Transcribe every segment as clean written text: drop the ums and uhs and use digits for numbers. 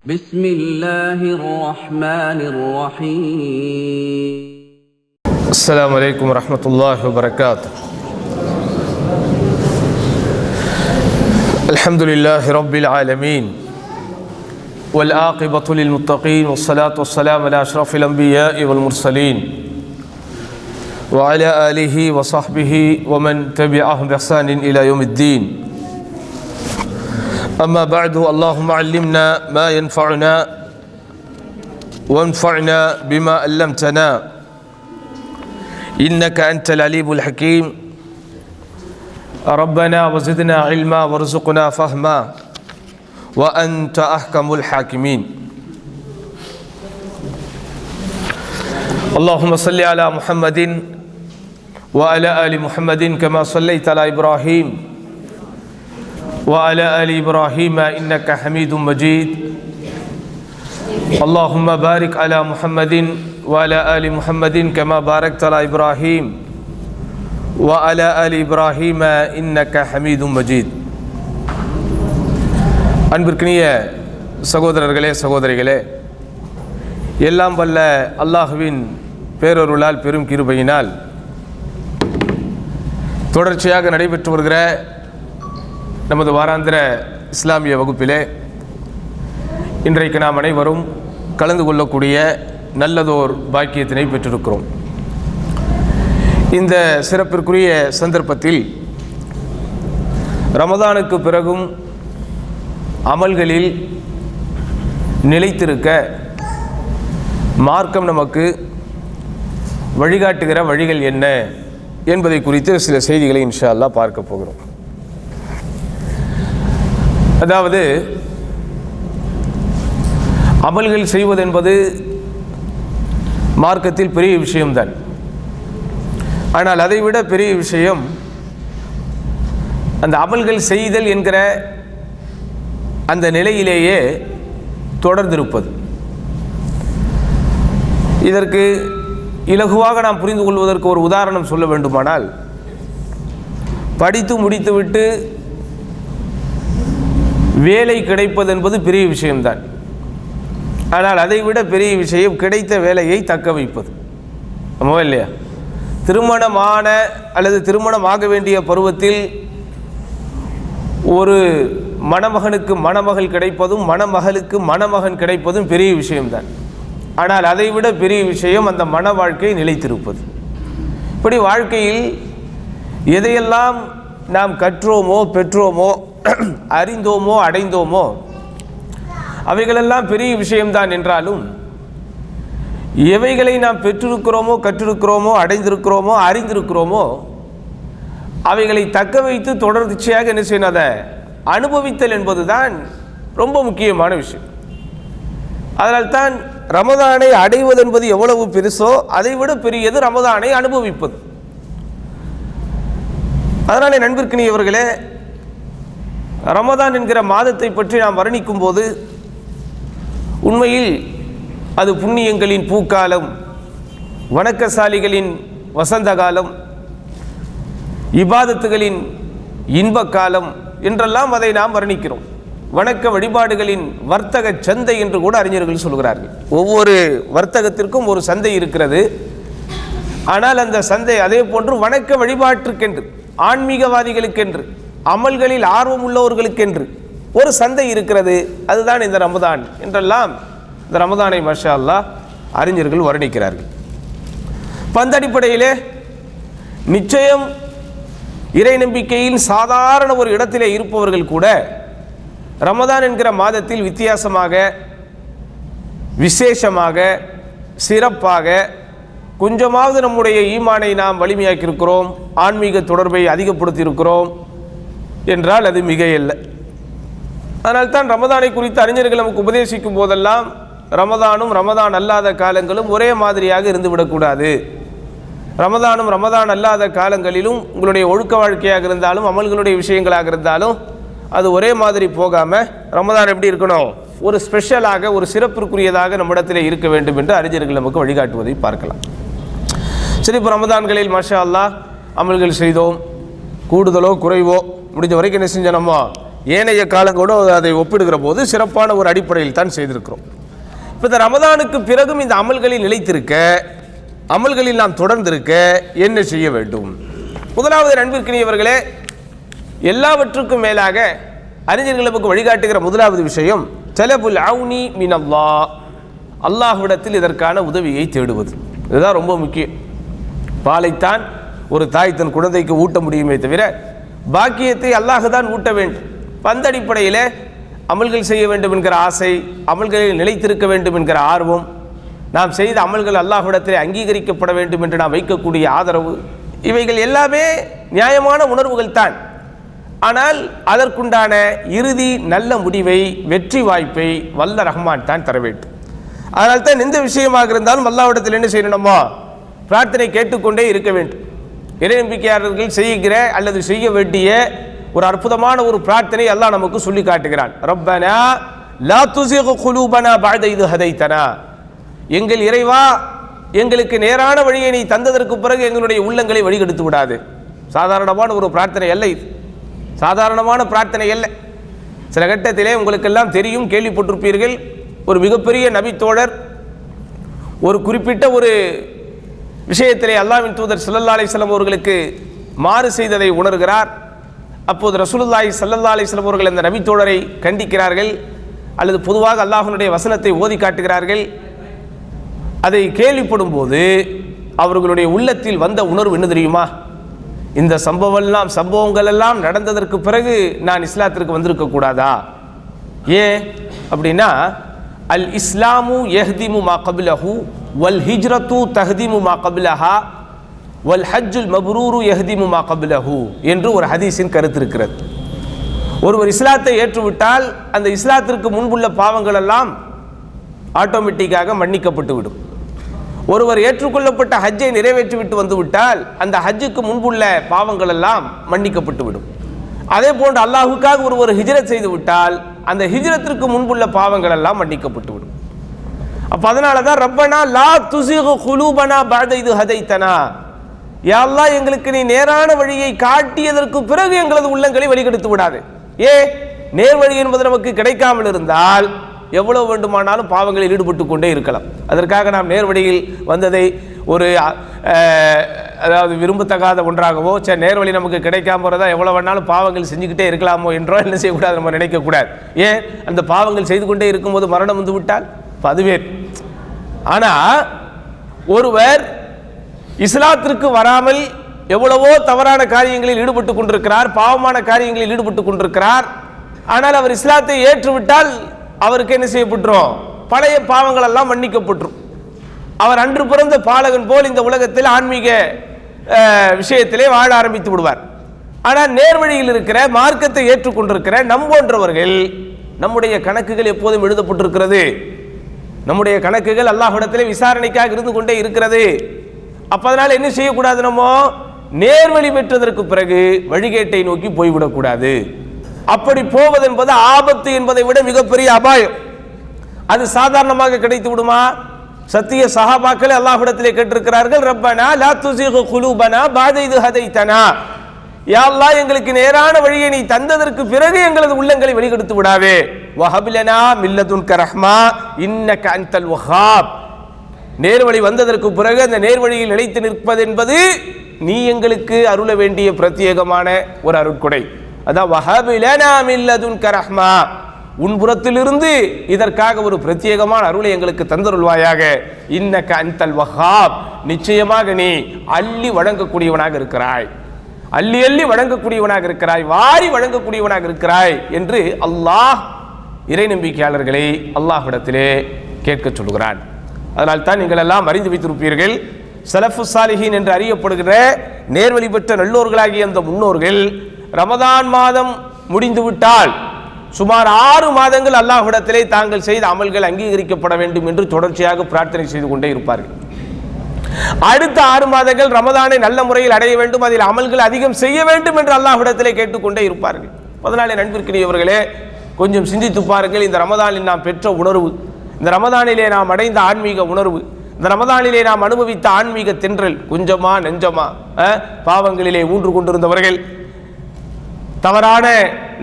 بسم الله الرحمن الرحيم. السلام عليكم ورحمة الله وبركاته. الحمد لله رب العالمين والعاقبة للمتقين والصلاة والسلام على أشرف الأنبياء والمرسلين وعلى آله وصحبه ومن تبعهم بإحسان إلى يوم الدين. أما بعد، اللهم علمنا ما ينفعنا وانفعنا بما علمتنا إنك أنت العليم الحكيم. ربنا وزدنا علما وارزقنا فهما وأنت أحكم الحاكمين. اللهم صل على محمد وعلى آل محمد كما صليت على إبراهيم وعلى آل إبراهيم إنك حميد مجيد. اللهم بارك على محمد وعلى آل محمد كما باركت على إبراهيم وعلى آل إبراهيم إنك حميد مجيد. அன்பிற்கினிய சகோதரர்களே சகோதரிகளே, எல்லாம் வல்ல அல்லாஹ்வின் பேரருளால் பெரும் கிருபையினால் தொடர்ச்சியாக நடைபெற்று வருகிற நமது வாராந்திர இஸ்லாமிய வகுப்பிலே இன்றைக்கு நாம் அனைவரும் கலந்து கொள்ளக்கூடிய நல்லதோர் பாக்கியத்தினை பெற்றிருக்கிறோம். இந்த சிறப்பிற்குரிய சந்தர்ப்பத்தில் ரமதானுக்கு பிறகும் அமல்களில் நிலைத்திருக்க மார்க்கம் நமக்கு வழிகாட்டுகிற வழிகள் என்ன என்பதை குறித்து சில செய்திகளை இன்ஷா அல்லாஹ் பார்க்க போகிறோம். அதாவது, அமல்கள் செய்வது என்பது மார்க்கத்தில் பெரிய விஷயம்தான். ஆனால் அதைவிட பெரிய விஷயம் அந்த அமல்கள் செய்தல் என்கிற அந்த நிலையிலேயே தொடர்ந்திருப்பது. இதற்கு இலகுவாக நாம் புரிந்து கொள்வதற்கு ஒரு உதாரணம் சொல்ல வேண்டுமானால், படித்து முடித்துவிட்டு வேலை கிடைப்பது என்பது பெரிய விஷயம்தான். ஆனால் அதைவிட பெரிய விஷயம் கிடைத்த வேலையை தக்க வைப்பது. ஆமாவா இல்லையா? திருமணமான அல்லது திருமணமாக வேண்டிய பருவத்தில் ஒரு மணமகனுக்கு மணமகள் கிடைப்பதும் மணமகளுக்கு மணமகன் கிடைப்பதும் பெரிய விஷயம்தான். ஆனால் அதைவிட பெரிய விஷயம் அந்த மன வாழ்க்கை நிலைத்திருப்பது. இப்படி வாழ்க்கையில் எதையெல்லாம் நாம் கற்றோமோ பெற்றோமோ அறிந்தோமோ அடைந்தோமோ அவைகளெல்லாம் பெரிய விஷயம்தான் என்றாலும், எவைகளை நாம் பெற்றிருக்கிறோமோ கற்றிருக்கிறோமோ அடைந்திருக்கிறோமோ அறிந்திருக்கிறோமோ அவைகளை தக்க வைத்து தொடர்ச்சியாக என்ன செய்யணும், அதை அனுபவித்தல் என்பதுதான் ரொம்ப முக்கியமான விஷயம். அதனால்தான் ரமதானை அடைவது என்பது எவ்வளவு பெருசோ அதைவிட பெரியது ரமதானை அனுபவிப்பது. அதனாலே நண்பிற்கினியவர்களே, ரமதான் என்கிற மாதத்தை பற்றி நாம் வர்ணிக்கும் போது உண்மையில் அது புண்ணியங்களின் பூக்காலம், வணக்கசாலிகளின் வசந்த காலம், இபாதத்துகளின் இன்பக்காலம் என்றெல்லாம் அதை நாம் வர்ணிக்கிறோம். வணக்க வழிபாடுகளின் வர்த்தக சந்தை என்று கூட அறிஞர்கள் சொல்கிறார்கள். ஒவ்வொரு வர்த்தகத்திற்கும் ஒரு சந்தை இருக்கிறது. ஆனால் அந்த சந்தை அதே போன்று வணக்க வழிபாட்டிற்கென்று, ஆன்மீகவாதிகளுக்கென்று, அமல்களில் ஆர்வம் உள்ளவர்களுக்கென்று ஒரு சந்தை இருக்கிறது. அதுதான் இந்த ரமதான் என்றெல்லாம் இந்த ரமதானை மாஷா அல்லாஹ் அறிஞர்கள் வர்ணிக்கிறார்கள். அந்த அடிப்படையிலே நிச்சயம் இறை நம்பிக்கையின் சாதாரண ஒரு இடத்திலே இருப்பவர்கள் கூட ரமதான் என்கிற மாதத்தில் வித்தியாசமாக, விசேஷமாக, சிறப்பாக கொஞ்சமாவது நம்முடைய ஈமானை நாம் வலிமையாக்கி இருக்கிறோம், ஆன்மீக தொடர்பை அதிகப்படுத்தி இருக்கிறோம் என்றால் அது மிக இல்லை. அதனால்தான் ரமதானை குறித்து அறிஞர்கள் நமக்கு உபதேசிக்கும் போதெல்லாம் ரமதானும் ரமதான் அல்லாத காலங்களும் ஒரே மாதிரியாக இருந்துவிடக்கூடாது. ரமதானும் ரமதான் அல்லாத காலங்களிலும் உங்களுடைய ஒழுக்க வாழ்க்கையாக இருந்தாலும் அமல்களுடைய விஷயங்களாக இருந்தாலும் அது ஒரே மாதிரி போகாமல் ரமதான் எப்படி இருக்கணும், ஒரு ஸ்பெஷலாக, ஒரு சிறப்பிற்குரியதாக நம்மிடத்தில் இருக்க வேண்டும் என்று அறிஞர்கள் நமக்கு வழிகாட்டுவதை பார்க்கலாம். சரி, இப்போ ரமதான்களில் மாஷா அல்லாஹ் அமல்கள் செய்தோம். கூடுதலோ குறைவோ முடிஞ்ச வரைக்கும் என்ன செஞ்சோம், நம்ம ஏனைய காலங்களோடு அதை ஒப்பிடுகிற போது சிறப்பான ஒரு அடிப்படையில் தான் செய்திருக்கிறோம். இப்போ இந்த ரமதானுக்கு பிறகும் இந்த அமல்களில் நிலைத்திருக்க, அமல்களில் நாம் தொடர்ந்திருக்க என்ன செய்ய வேண்டும்? முதலாவது அன்பிற்கினியவர்களே, எல்லாவற்றுக்கும் மேலாக அறிஞர்கள் நமக்கு வழிகாட்டுகிற முதலாவது விஷயம் தலபுல் அவுனி மினல்லாஹ், அல்லாஹ்விடத்தில் இதற்கான உதவியை தேடுவது. இதுதான் ரொம்ப முக்கியம். பாலைத்தான் ஒரு தாய் தன் குழந்தைக்கு ஊட்ட முடியுமே தவிர பாக்கியத்தை அல்லாஹ் தான் ஊட்ட வேண்டும். அந்த அடிப்படையில் அமல்கள் செய்ய வேண்டும் என்கிற ஆசை, அமல்களில் நிலைத்திருக்க வேண்டும் என்கிற ஆர்வம், நாம் செய்த அமல்கள் அல்லாஹ்விடத்தில் அங்கீகரிக்கப்பட வேண்டும் என்று நாம் வைக்கக்கூடிய ஆதரவு, இவைகள் எல்லாமே நியாயமான உணர்வுகள் தான். ஆனால் அதற்குண்டான இறுதி நல்ல முடிவை, வெற்றி வாய்ப்பை வல்ல ரஹ்மான் தான் தர வேண்டும். அதனால் தான் எந்த விஷயமாக இருந்தாலும் அல்லாஹ்விடத்தில் என்ன செய்யணுமோ பிரார்த்தனை கேட்டுக்கொண்டே இருக்க வேண்டும். இறை நம்பிக்கையாளர்கள் செய்கிற அல்லது செய்ய வேண்டிய ஒரு அற்புதமான ஒரு பிரார்த்தனை அல்லாஹ் நமக்கு சொல்லி காட்டுகிறான். ரப்பனா லா துஸிக் குலூபனா பஅத இத் ஹதைதனா, எங்கள் இறைவா, எங்களுக்கு நேரான வழியை நீ தந்ததற்கு பிறகு எங்களுடைய உள்ளங்களை வழிகெடுத்து விடாது. சாதாரணமான ஒரு பிரார்த்தனை அல்ல இது, சாதாரணமான பிரார்த்தனை அல்ல. சில கட்டத்திலே உங்களுக்கெல்லாம் தெரியும், கேள்விப்பட்டிருப்பீர்கள், ஒரு மிகப்பெரிய நபித்தோழர் ஒரு குறிப்பிட்ட ஒரு விஷயத்திலே அல்லாஹ்வின் தூதர் ஸல்லல்லாஹு அலைஹி வஸல்லம் அவர்களுக்கு மாறு செய்ததை உணர்கிறார். அப்போது ரசூலுல்லாஹி ஸல்லல்லாஹு அலைஹி வஸல்லம் அவர்கள் அந்த நபித்தோழரை கண்டிக்கிறார்கள், அல்லது பொதுவாக அல்லாஹ்வினுடைய வசனத்தை ஓதி காட்டுகிறார்கள். அதை கேள்விப்படும் போது அவர்களுடைய உள்ளத்தில் வந்த உணர்வு என்ன தெரியுமா? இந்த சம்பவங்கள் எல்லாம் நடந்ததற்கு பிறகு நான் இஸ்லாத்திற்கு வந்திருக்க கூடாதா? ஏன் அப்படின்னா, அல் இஸ்லாமு யஹ்திமு மா கபிலஹு வல் ஹிஜ்ரத்து தஹ்திமு மா கபிலஹா வல் ஹஜ்ஜுல் மப்ரூரு யஹ்திமு மா கபிலஹு என்று ஒரு ஹதீஸின் கருத்து இருக்கிறது. ஒருவர் இஸ்லாத்தை ஏற்றுவிட்டால் அந்த இஸ்லாத்திற்கு முன்புள்ள பாவங்கள் எல்லாம் ஆட்டோமேட்டிக்காக மன்னிக்கப்பட்டு விடும். ஒருவர் ஏற்றுக்கொள்ளப்பட்ட ஹஜ்ஜை நிறைவேற்றிவிட்டு வந்துவிட்டால் அந்த ஹஜ்ஜுக்கு முன்புள்ள பாவங்கள் எல்லாம் மன்னிக்கப்பட்டு விடும். அதே போன்று அல்லாஹுக்காக ஒருவர் ஹிஜ்ரத் செய்து விட்டால் அந்த ஹிஜ்ரத்திற்கு முன்புள்ள பாவங்கள் எல்லாம் மன்னிக்கப்பட்டு விடும். அப்ப அதனால தான் ரப்பனா லா துஸிக் குலூபனா பஅத இத் ஹதைதனா, யா அல்லாஹ், எங்களுக்கு நீ நேரான வழியை காட்டியதற்கு பிறகு எங்களது உள்ளங்களை வழிகெடுத்து விடாது. நேர் வழி என்பது நமக்கு கிடைக்காமல் இருந்தால் எவ்வளவு வேண்டுமானாலும் பாவங்களில் ஈடுபட்டு கொண்டே இருக்கலாம். அதற்காக நாம் நேர் வழியில் வந்ததை ஒரு அதாவது விரும்பத்தகாத ஒன்றாகவோ, நேர் வழி நமக்கு கிடைக்காம போகிறதா எவ்வளோ வேணாலும் பாவங்கள் செஞ்சுக்கிட்டே இருக்கலாமோ என்றோ என்ன செய்யக்கூடாது, நம்ம நினைக்கக்கூடாது. ஏன், அந்த பாவங்கள் செய்து கொண்டே இருக்கும்போது மரணம் வந்து விட்டால் அதுவே. ஆனால் ஒருவர் இஸ்லாத்திற்கு வராமல் எவ்வளவோ தவறான காரியங்களில் ஈடுபட்டு கொண்டிருக்கிறார், பாவமான காரியங்களில் ஈடுபட்டு கொண்டிருக்கிறார். ஆனால் அவர் இஸ்லாத்தை ஏற்றுவிட்டால் அவருக்கு என்ன செய்யப்பட்டுரும்? பழைய பாவங்கள் எல்லாம் மன்னிக்கப்பட்டுரும். அவர் அன்று பிறந்த பாலகன் போல் இந்த உலகத்தில் ஆன்மீக விஷயத்திலே வாழ ஆரம்பித்து விடுவார். ஆனால் நேர்வழியில் இருக்கிற, மார்க்கத்தை ஏற்றுக்கொண்டிருக்கிற நம் போன்றவர்கள், நம்முடைய கணக்குகள் எப்போதும் எழுதப்பட்டிருக்கிறது. நம்முடைய கணக்குகள் அல்லாஹ்விடத்திலே விசாரணைக்காக இருந்து கொண்டே இருக்கிறது. அப்ப அதனால என்ன செய்யக்கூடாது? நம்ம நேர்வழி பெற்றதற்கு பிறகு வழிகேட்டை நோக்கி போய்விடக்கூடாது. அப்படி போவது என்பது ஆபத்து என்பதை விட மிகப்பெரிய அபாயம். அது சாதாரணமாக கிடைத்து விடுமா? சத்திய சஹாபாக்கள் அல்லாஹ்விடத்திலே கேட்டிருக்கிறார்கள், ரப்பனா லா துஸிக் குலூபனா பஅத இத் ஹதைதனா, யா அல்லாஹ், எங்களுக்கு நேரான வழியை நீ தந்ததற்கு பிறகு எங்களது உள்ளங்களை வழிகெடுத்து விடாவே. வஹப் லனா மின் லதுன்க ரஹ்மா இன்னக அன்தல் வஹ்ஹாப், நேர்வழி வந்ததற்கு பிறகு அந்த நேர்வழியில் நிலைத்து நிற்பது என்பது நீ எங்களுக்கு அருள வேண்டிய பிரத்யேகமான ஒரு அருட்கொடை. அதான் வஹப் லனா மின் லதுன்க ரஹ்மா, உன் புறத்திலிருந்து இதற்காக ஒரு பிரத்யேகமான அருளை எங்களுக்கு தந்தருள்வாயாக. இன்னக அன்தல் வஹ்ஹாப், நிச்சயமாக நீ அள்ளி வழங்கக்கூடியவனாக இருக்கிறாய், அள்ளி அள்ளி வழங்கக்கூடியவனாக இருக்கிறாய், வாரி வழங்கக்கூடியவனாக இருக்கிறாய் என்று அல்லாஹ் இறை நம்பிக்கையாளர்களை அல்லாஹ்விடத்திலே கேட்க சொல்கிறான். அதனால் தான் நீங்கள் எல்லாம் அறிந்து வைத்திருப்பீர்கள், ஸலஃபு ஸாலிஹீன் என்று அறியப்படுகிற நேர்வழி பெற்ற நல்லோர்களாகிய அந்த முன்னோர்கள் ரமதான் மாதம் முடிந்துவிட்டால் சுமார் 6 மாதங்கள் அல்லாஹ்விடத்திலே தாங்கள் செய்த அமல்கள் அங்கீகரிக்கப்பட வேண்டும் என்று தொடர்ச்சியாக பிரார்த்தனை செய்து கொண்டே இருப்பார்கள். அடுத்த 6 மாதங்கள் ரமதானை நல்ல முறையில் அடைய வேண்டும், அதில் அமல்கள் அதிகம் செய்ய வேண்டும் என்று அல்லாஹ்விடத்திலே கேட்டுக்கொண்டே இருப்பார்கள். அதனாலே நண்பிற்கினியவர்களே, கொஞ்சம் சிந்தித்து பாருங்கள். இந்த ரமதானில் நாம் பெற்ற உணர்வு, இந்த ரமதானிலே நாம் அடைந்த ஆன்மீக உணர்வு, இந்த ரமதானிலே நாம் அனுபவித்த ஆன்மீக தென்றல் கொஞ்சமா நெஞ்சமா? பாவங்களிலே ஊன்று கொண்டிருந்தவர்கள், தவறான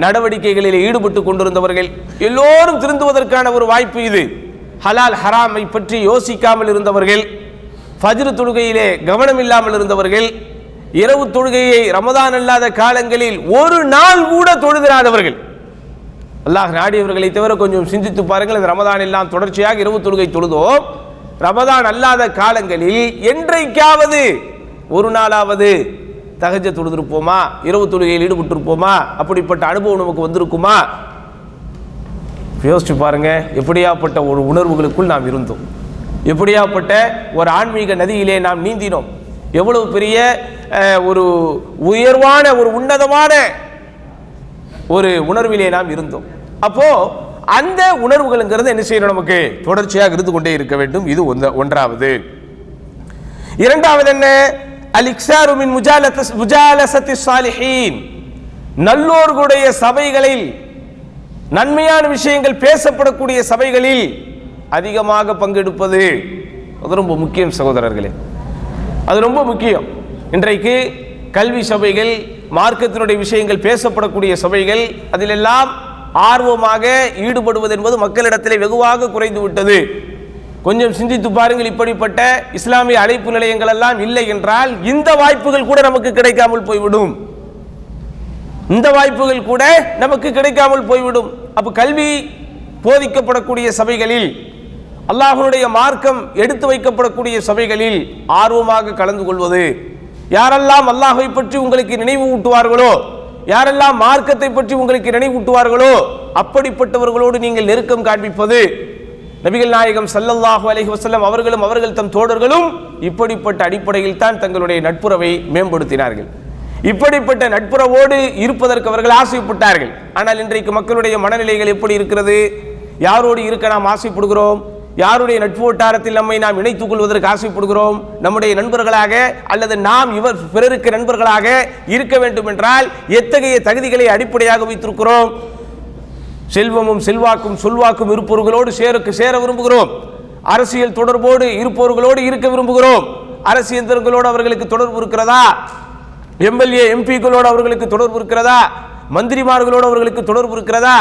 நடவடிக்கைகளில் ஈடுபட்டு கொண்டிருந்தவர்கள் எல்லோரும் திருந்துவதற்கான ஒரு வாய்ப்பு இது. ஹலால் ஹராமை பற்றி யோசிக்காமல் இருந்தவர்கள், ஃபஜ்ர் தொழுகையிலே கவனம் இல்லாமல் இருந்தவர்கள், இரவு தொழுகையை ரமதான் அல்லாத காலங்களில் ஒரு நாள் கூட தொழுதிராதவர்கள். அல்லாஹ் நாடியவர்களை தவிர கொஞ்சம் சிந்தித்து பாருங்கள். இந்த ரமதான் எல்லாம் தொடர்ச்சியாக இரவு தொழுகை தொழுதோம். ரமதான் அல்லாத காலங்களில் என்றைக்காவது ஒரு நாளாவது தஹஜ்ஜத் தொழுதிருப்போமா? இரவு தொழுகையில் ஈடுபட்டிருப்போமா? அப்படிப்பட்ட அனுபவம் நமக்கு வந்திருக்குமா? யோசிச்சு பாருங்க. எப்படியாப்பட்ட ஒரு உணர்வுகளுக்குள் நாம் இருந்தோம், எப்படியாப்பட்ட ஒரு ஆன்மீக நதியிலே நாம் நீந்தினோம், எவ்வளவு பெரிய ஒரு உயர்வான ஒரு உன்னதமான ஒரு உணர்விலே நாம் இருந்தோம். அப்போ அந்த உணர்வுகள்ங்கிறது என்ன செய்யணும்? நமக்கு தொடர்ச்சியாக இருந்து கொண்டே இருக்க வேண்டும். இது ஒன்றாவது. இரண்டாவது என்ன? அல்-இக்ஸாரு மின் முஜாலசத்தி ஸாலிஹீன், நல்லோர்களுடைய சபைகளில், நன்மையான விஷயங்கள் பேசப்படக்கூடிய சபைகளில் அதிகமாக பங்கெடுப்பது. அது ரொம்ப முக்கியம் சகோதரர்களே, அது ரொம்ப முக்கியம். இன்றைக்கு கல்வி சபைகள், மார்க்கத்தினுடைய விஷயங்கள் பேசப்படக்கூடிய சபைகள், அதிலெல்லாம் ஆர்வமாக ஈடுபடுவது என்பது மக்களிடத்திலே வெகுவாக குறைந்து விட்டது. கொஞ்சம் சிந்தித்து பாருங்கள். இப்படிப்பட்ட இஸ்லாமிய அழைப்பு நிலையங்கள் எல்லாம் இல்லை என்றால் இந்த வாய்ப்புகள் கூட நமக்கு கிடைக்காமல் போய்விடும். இந்த வாய்ப்புகள் கூட நமக்கு கிடைக்காமல் போய்விடும். அப்ப கல்வி போதிக்கப்படக்கூடிய சபைகளில், அல்லாஹ்வுடைய மார்க்கம் எடுத்து வைக்கப்படக்கூடிய சபைகளில் ஆர்வமாக கலந்து கொள்வது. யாரெல்லாம் அல்லாஹ்வை பற்றி உங்களுக்கு நினைவு ஊட்டுவார்களோ, யாரெல்லாம் மார்க்கத்தை பற்றி உங்களுக்கு நினைவூட்டுவார்களோ அப்படிப்பட்டவர்களோடு நீங்கள் நெருக்கம் காண்பிப்பது. நபிகள் நாயகம் ஸல்லல்லாஹு அலைஹி வஸல்லம் அவர்களும் அவர்கள் தம் தோழர்களும் இப்படிப்பட்ட அடிப்படையில் தான் தங்களுடைய நட்புறவை மேம்படுத்தினார்கள். இப்படிப்பட்ட நட்புறவோடு இருப்பதற்கு அவர்கள் ஆசைப்பட்டார்கள். ஆனால் இன்றைக்கு மக்களுடைய மனநிலைகள் எப்படி இருக்கிறது? யாரோடு இருக்க நாம் ஆசைப்படுகிறோம்? யாருடைய நட்பு வட்டாரத்தில் நம்மை நாம் இணைத்துக் கொள்வதற்கு ஆசைப்படுகிறோம்? நம்முடைய நண்பர்களாக அல்லது நாம் பிறருக்கு நண்பர்களாக இருக்க வேண்டும் என்றால் எத்தகைய தகுதிகளை அடிப்படையாக வைத்திருக்கிறோம்? செல்வமும் செல்வாக்கும் சொல்வாக்கும் இருப்பவர்களோடு சேர விரும்புகிறோம். அரசியல் தொடர்போடு இருப்பவர்களோடு இருக்க விரும்புகிறோம். அரசியல்களோடு அவர்களுக்கு தொடர்பு இருக்கிறதா? எம்எல்ஏ எம்பிக்களோடு அவர்களுக்கு தொடர்பு இருக்கிறதா? மந்திரிமார்களோடு அவர்களுக்கு தொடர்பு இருக்கிறதா?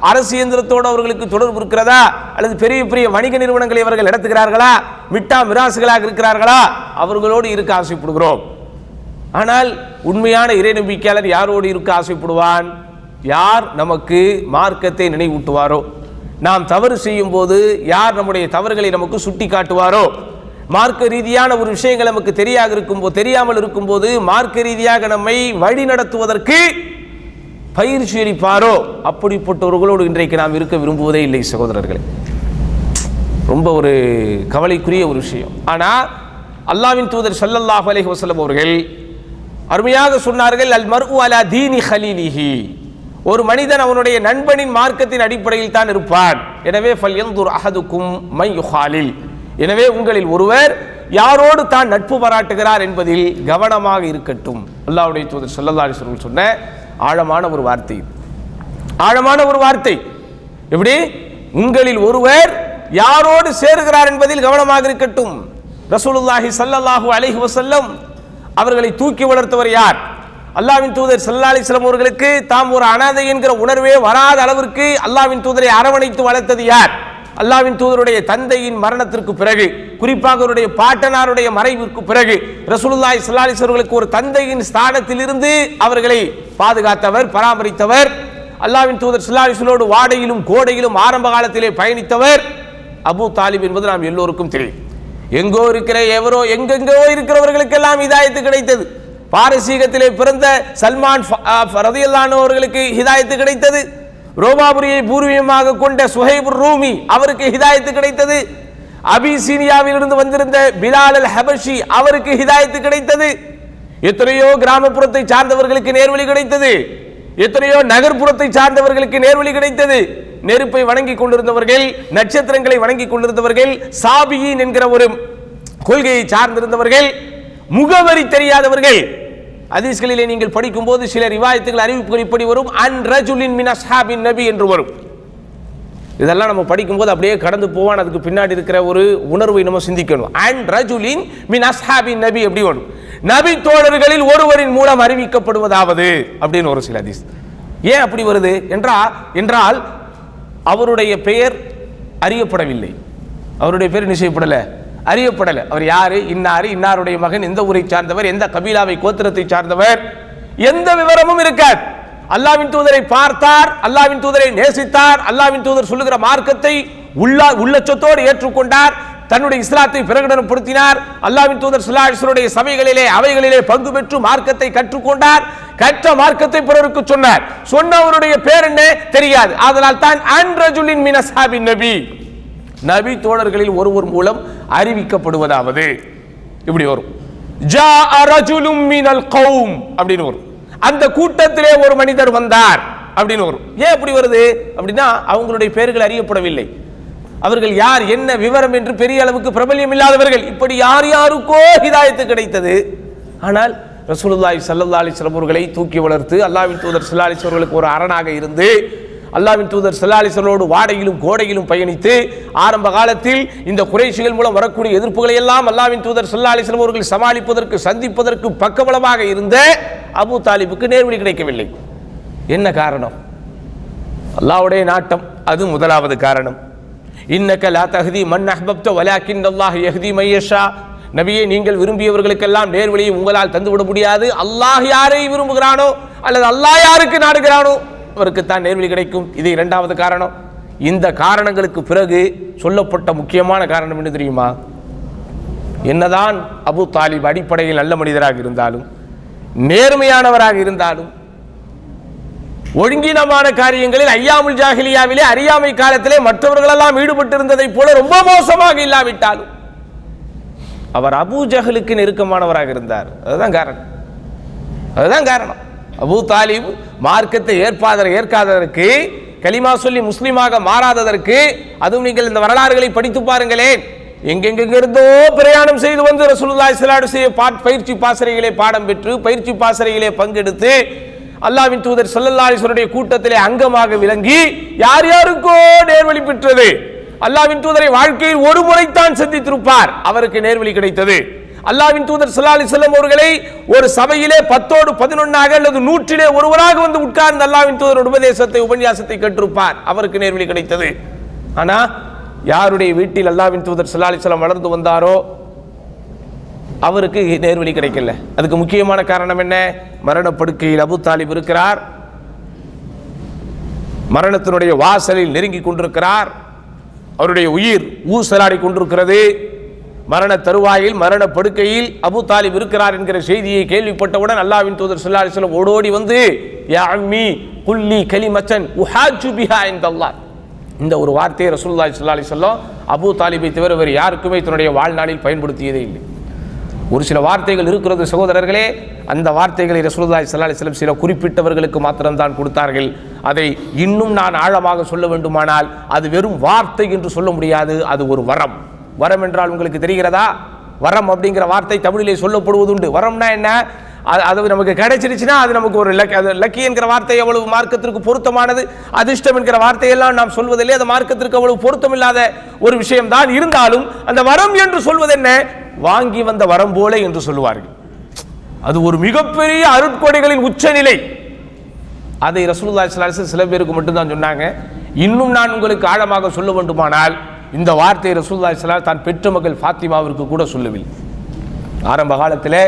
அரசு இயந்திரத்தோடு அவர்களுக்கு தொடர்பு இருக்கிறதா? அல்லது பெரிய பெரிய வணிக நிறுவனங்களை அவர்கள் நடத்துகிறார்களா? மிட்டா மிராசுகளாக இருக்கிறார்களா? அவர்களோடு இருக்க ஆசைப்படுகிறோம். ஆனால் உண்மையான இறை நம்பிக்கையாளர் யாரோடு இருக்க ஆசைப்படுவான்? யார் நமக்கு மார்க்கத்தை நினைவூட்டுவாரோ, நாம் தவறு செய்யும் போது யார் நம்முடைய தவறுகளை நமக்கு சுட்டி காட்டுவாரோ, மார்க்க ரீதியான ஒரு விஷயங்கள் நமக்கு தெரியாமல் இருக்கும்போது மார்க்க ரீதியாக நம்மை வழி நடத்துவதற்கு பயிற்சி அளிப்பாரோ அப்படிப்பட்டவர்களோடு இன்றைக்கு நாம் இருக்க விரும்புவதே இல்லை சகோதரர்களே. ரொம்ப ஒரு கவலைக்குரிய ஒரு விஷயம். ஆனால் அல்லாஹ்வின் தூதர் ஸல்லல்லாஹு அலைஹி வஸல்லம் அவர்கள் அருமையாக சொன்னார்கள், அல் மர்உ அலா தீனி ஹலீலிஹி, ஒரு மனிதன் அவனுடைய நண்பனின் மார்க்கத்தின் அடிப்படையில் தான் இருப்பான். எனவே ஃபல்யன்துர் அஹதுக்கும் மை யுஹாலில், எனவே உங்களில் ஒருவர் யாரோடு தான் நட்பு பாராட்டுகிறார் என்பதில் கவனமாக இருக்கட்டும். அல்லாஹ்வுடைய தூதர் ஸல்லல்லாஹு அலைஹி வஸல்லம் சொன்ன ஆழமான ஒரு வார்த்தை, ஆழமான ஒரு வார்த்தை. எப்படி? உங்களில் ஒருவர் யாரோடு சேருகிறார் என்பதில் கவனமாக இருக்கட்டும். ரசூலுல்லாஹி ஸல்லல்லாஹு அலைஹி வஸல்லம் அவர்களை தூக்கி வளர்த்தவர் யார்? அல்லாஹ்வின் தூதர் ஸல்லல்லாஹு அலைஹி வஸல்லம் அவர்களுக்கு தாம் ஒரு அனாதை என்கிற உணர்வே வராத அளவிற்கு அல்லாஹ்வின் தூதரை அரவணைத்து வளர்த்தது யார்? அல்லாஹ்வின் தூதருடைய தந்தையின் மரணத்திற்கு பிறகு, குறிப்பாக அவருடைய பாட்டனாருடைய மறைவிற்கு பிறகு ரசூலுல்லாஹி ஸல்லல்லாஹு அலைஹி வஸல்லம் அவர்களுக்கு ஒரு தந்தையின் ஸ்தானத்தில் இருந்து அவர்களை பாதுகாத்தவர், பராமரித்தவர். அல்லாஹ்வின் தூதர் ஸல்லல்லாஹு அலைஹி வஸல்லம் வாடையிலும் கோடையிலும் ஆரம்ப காலத்திலே பயணித்தவர் அபூ தாலிப் என்பது நாம் எல்லோருக்கும் தெரியும். எங்கோ இருக்கிற எங்கெங்கோ இருக்கிறவர்களுக்கெல்லாம் ஹிதாயத்து கிடைத்தது. பாரசீகத்திலே பிறந்த சல்மான் ரலியல்லாஹு அன்ஹு அவர்களுக்கு ஹிதாயத்து கிடைத்தது. ரோமாபுரியை பூர்வீகமாக கொண்ட சுஹைப் ரூமி அவருக்கு ஹிதாயத்து கிடைத்தது. அபிசீனியாவில் இருந்து வந்திருந்த பிலால் அல் ஹபஷி அவருக்கு ஹிதாயத்து கிடைத்தது. எத்தனையோ கிராமப்புறத்தை சார்ந்தவர்களுக்கு நேர்வழி கிடைத்தது. எத்தனையோ நகர்ப்புறத்தை சார்ந்தவர்களுக்கு நேர்வழி கிடைத்தது. நெருப்பை வணங்கி கொண்டிருந்தவர்கள், நட்சத்திரங்களை வணங்கி கொண்டிருந்தவர்கள், சாபியின் என்கிற ஒரு கொள்கையை சார்ந்திருந்தவர்கள், முகவரி தெரியாதவர்கள். ஹதீஸ்களிலே நீங்கள் படிக்கும் போது சில ரிவாயத்துகள் அறிவிப்புகள் இப்படி வரும், அன் ரஜுலின் மின் அஸ்ஹாபின் நபி என்று வரும். இதெல்லாம் நம்ம படிக்கும் போது அப்படியே கடந்து போவான். அதுக்கு பின்னாடி இருக்கிற ஒரு உணர்வை நம்ம சிந்திக்கணும். அன் ரஜுலின் மின் அஸ்ஹாபின் நபி எப்படி வரும்? நபி தோழர்களில் ஒருவரின் மூலம் அறிவிக்கப்படுவதாவது அப்படின்னு ஒரு சில ஹதீஸ். ஏன் அப்படி வருது என்றால் அவருடைய பெயர் அறியப்படவில்லை. அவருடைய பேர் நிச்சயப்படலை, அறியப்படலை. அவர் யாரு, இன்னாருடைய மகன், எந்த ஊரை சார்ந்தவர், எந்த கபீலாவை கோத்திரத்தை சார்ந்தவர், எந்த விவரமும் இருக்காது. அல்லாஹ்வின் தூதரை பார்த்தார், அல்லாஹ்வின் தூதரை நேசித்தார், அல்லாஹ்வின் தூதர் சொல்லுகிற மார்க்கத்தை உள்ளச்சத்தோடு ஏற்றுக்கொண்டார், தன்னுடைய இஸ்லாத்தை பிரகடனப்படுத்தினார், அல்லாஹ்வின் தூதர் ஸல்லல்லாஹு அலைஹி வஸல்லம் சபைகளிலே அவைகளிலே பங்கு பெற்று மார்க்கத்தை கற்றுக்கொண்டார், கற்ற மார்க்கத்தை பிறருக்கு சொன்னார். சொன்னவருடைய பேர் என்ன தெரியாது. அதனால் தான் அன்ரஜுலின் மின் அஸ்ஹாபின் நபி, நபி தோழர்களில் ஒருவர் மூலம் அறிவிக்கப்படுவதாவது இப்படி வரும். ஜாஅ ரஜுலும் மினல் கௌம் அப்படின்னு வரும். அந்த கூட்டத்திலே ஒரு மனிதர் வந்தார் அப்படின்னு வரும். ஏன் அப்படி வருது அப்படின்னா அவங்களுடைய பெயர்கள் அறியப்படவில்லை. அவர்கள் யார், என்ன விவரம் என்று பெரிய அளவுக்கு பிரபல்யம் இல்லாதவர்கள். இப்படி யார் யாருக்கோ ஹிதாயத்து கிடைத்தது. ஆனால் ரசூலுல்லாஹி ஸல்லல்லாஹு அலைஹி வஸல்லம் அவர்களை தூக்கி வளர்த்து அல்லாஹ்வின் தூதர் ஸல்லல்லாஹு அலைஹி வஸல்லம் அவர்களுக்கு ஒரு அரணாக இருந்து அல்லாஹ்வின் தூதர் ஸல்லல்லாஹு அலைஹி வஸல்லமோடு வாடையிலும் கோடையிலும் பயணித்து ஆரம்ப காலத்தில் இந்த குறைஷிகள் மூலம் வரக்கூடிய எதிர்ப்புகளை எல்லாம் அல்லாஹ்வின் தூதர் ஸல்லல்லாஹு அலைஹி வஸல்லம் அவர்கள் சமாளிப்பதற்கு சந்திப்பதற்கு பக்கபலமாக இருந்த அபூ தாலிபுக்கு நேர்வழி கிடைக்கவில்லை. என்ன காரணம்? அல்லாஹ்வுடைய நாட்டம், அது முதலாவது காரணம். இன்னக லா தஹ்தி மன் அஹ்பப்த வலாக்கின் அல்லாஹ் யஹ்தி மை யஷா. நபியே, நீங்கள் விரும்பியவர்களுக்கெல்லாம் நேர்வழியை உங்களால் தந்துவிட முடியாது. அல்லாஹ் யாரை விரும்புகிறானோ அல்லது அல்லாஹ் யாருக்கு நாடுகிறானோ அவருக்குத்தான் நேர்வழி கிடைக்கும். இது இரண்டாவது காரணம். இந்த காரணங்களுக்கு பிறகு சொல்லப்பட்ட முக்கியமான காரணம் என்ன தெரியுமா? என்னதான் அபூ தாலிப் அடிப்படையில் நல்ல மனிதராக இருந்தாலும், நேர்மையானவராக இருந்தாலும், ஒழுங்கீனமான காரியங்களில் ஐயாமுல் ஜாஹிலியாவிலே அறியாமை காலத்திலே மற்றவர்களெல்லாம் ஈடுபட்டிருந்ததை போல ரொம்ப மோசமாக இல்லாவிட்டாலும் அவர் அபூ ஜஹலுக்கு நெருக்கமானவராக இருந்தார். அதுதான் காரணம். அபூ தாலிப் மார்க்கத்தை ஏற்காததற்கு, கலிமா சொல்லி முஸ்லீமாக மாறாததற்கு, அதுவும் நீங்கள் இந்த வரலாறுகளை படித்து பாருங்களேன். எங்கெங்கிருந்தோ பிரயாணம் செய்து வந்து ரசூலுல்லாஹி ஸல்லல்லாஹு அலைஹி வஸல்லம் பயிற்சி பாசறைகளை பாடம் பெற்று பயிற்சி பாசறைகளை பங்கெடுத்து அல்லாஹ்வின் தூதர் ஸல்லல்லாஹு அலைஹி வஸல்லம் கூட்டத்திலே அங்கமாக விளங்கி யார் யாருக்கோ நேர்வழி பெற்றது. அல்லாஹ்வின் தூதரை வாழ்க்கையில் ஒரு முறைத்தான் சந்தித்திருப்பார், அவருக்கு நேர்வழி கிடைத்தது. அல்லாஹ்வின் தூதர் ஸல்லல்லாஹு அலைஹி வஸல்லம் அவர்களை ஒரு சபையிலே 10ஓடு 11 அல்லது 100 ஒருவராக வந்து உட்கார்ந்து அல்லாஹ்வின் தூதர் உபதேசத்தை உபன்யாசத்தை கேட்டிருப்பார், அவருக்கு நேர்வழி கிடைத்தது. ஆனா யாருடைய வீட்டில் அல்லாஹ்வின் தூதர் ஸல்லல்லாஹு அலைஹி வஸல்லம் வளர்ந்து வந்தாரோ அவருக்கு நேர்வழி கிடைக்கல. அதுக்கு முக்கியமான காரணம் என்ன? மரணப்படுக்கையில் அபூ தாலிப் இருக்கிறார், மரணத்தினுடைய வாசலில் நெருங்கி கொண்டிருக்கிறார், அவருடைய உயிர் ஊசலாடி கொண்டிருக்கிறது. மரண தருவாயில் மரணப்படுக்கையில் அபூ தாலிப் இருக்கிறார் என்கிற செய்தியை கேள்விப்பட்டவுடன் அல்லாஹ்வின் தூதர் ஸல்லல்லாஹு அலைஹி வஸல்லம் ஓடோடி வந்து யா அம்மி குல்லி கலிமத்தன் உஹாஜு பிஹா இன்தல்லாஹ், இந்த ஒரு வார்த்தையை ரசூலுல்லாஹி ஸல்லல்லாஹு அலைஹி வஸல்லம் அபூ தாலிபை தவிர வேறு யாருக்குமே தன்னுடைய வாழ்நாளில் பயன்படுத்தியதே இல்லை. ஒரு சில வார்த்தைகள் இருக்கிறது சகோதரர்களே, அந்த வார்த்தைகளை ரசூலுல்லாஹி ஸல்லல்லாஹு அலைஹி வஸல்லம் சில குறிப்பிட்டவர்களுக்கு மாத்திரம்தான் கொடுத்தார்கள். அதை இன்னும் நான் ஆழமாக சொல்ல வேண்டுமானால் அது வெறும் வார்த்தை என்று சொல்ல முடியாது, அது ஒரு வரம். வரம் என்றால் உங்களுக்கு தெரிகிறதா? வரம் அப்படிங்கிற வார்த்தை தமிழிலே சொல்லப்படுவதுண்டு. வரம்னா என்ன? அது நமக்கு கிடைச்சிருச்சுன்னா அது நமக்கு ஒரு லக்கி என்கிற வார்த்தை அவ்வளவு மார்க்கத்திற்கு பொருத்தமானது. அதிர்ஷ்டம் என்கிற வார்த்தையெல்லாம் நாம் சொல்வதில்லை, அது மார்க்கத்திற்கு அவ்வளவு பொருத்தமில்லாத ஒரு விஷயம்தான். இருந்தாலும் அந்த வரம் என்று சொல்வது என்ன? வாங்கி வந்த வரம் போல என்று சொல்லுவார்கள். அது ஒரு மிகப்பெரிய அருட்கொடைகளின் உச்சநிலை. அதை ரசூலுல்லாஹி ஸல்லல்லாஹு அலைஹி வஸல்லம் சில பேருக்கு மட்டும்தான் சொன்னாங்க. இன்னும் நான் உங்களுக்கு ஆழமாக சொல்ல வேண்டுமானால் இந்த வார்த்தையை ரசூலுல்லாஹி ஸல்லல்லாஹு அலைஹி வஸல்லம் தான் பெற்ற மகள் ஃபாத்திமாவிற்கு கூட சொல்லவில்லை. ஆரம்ப காலத்தில்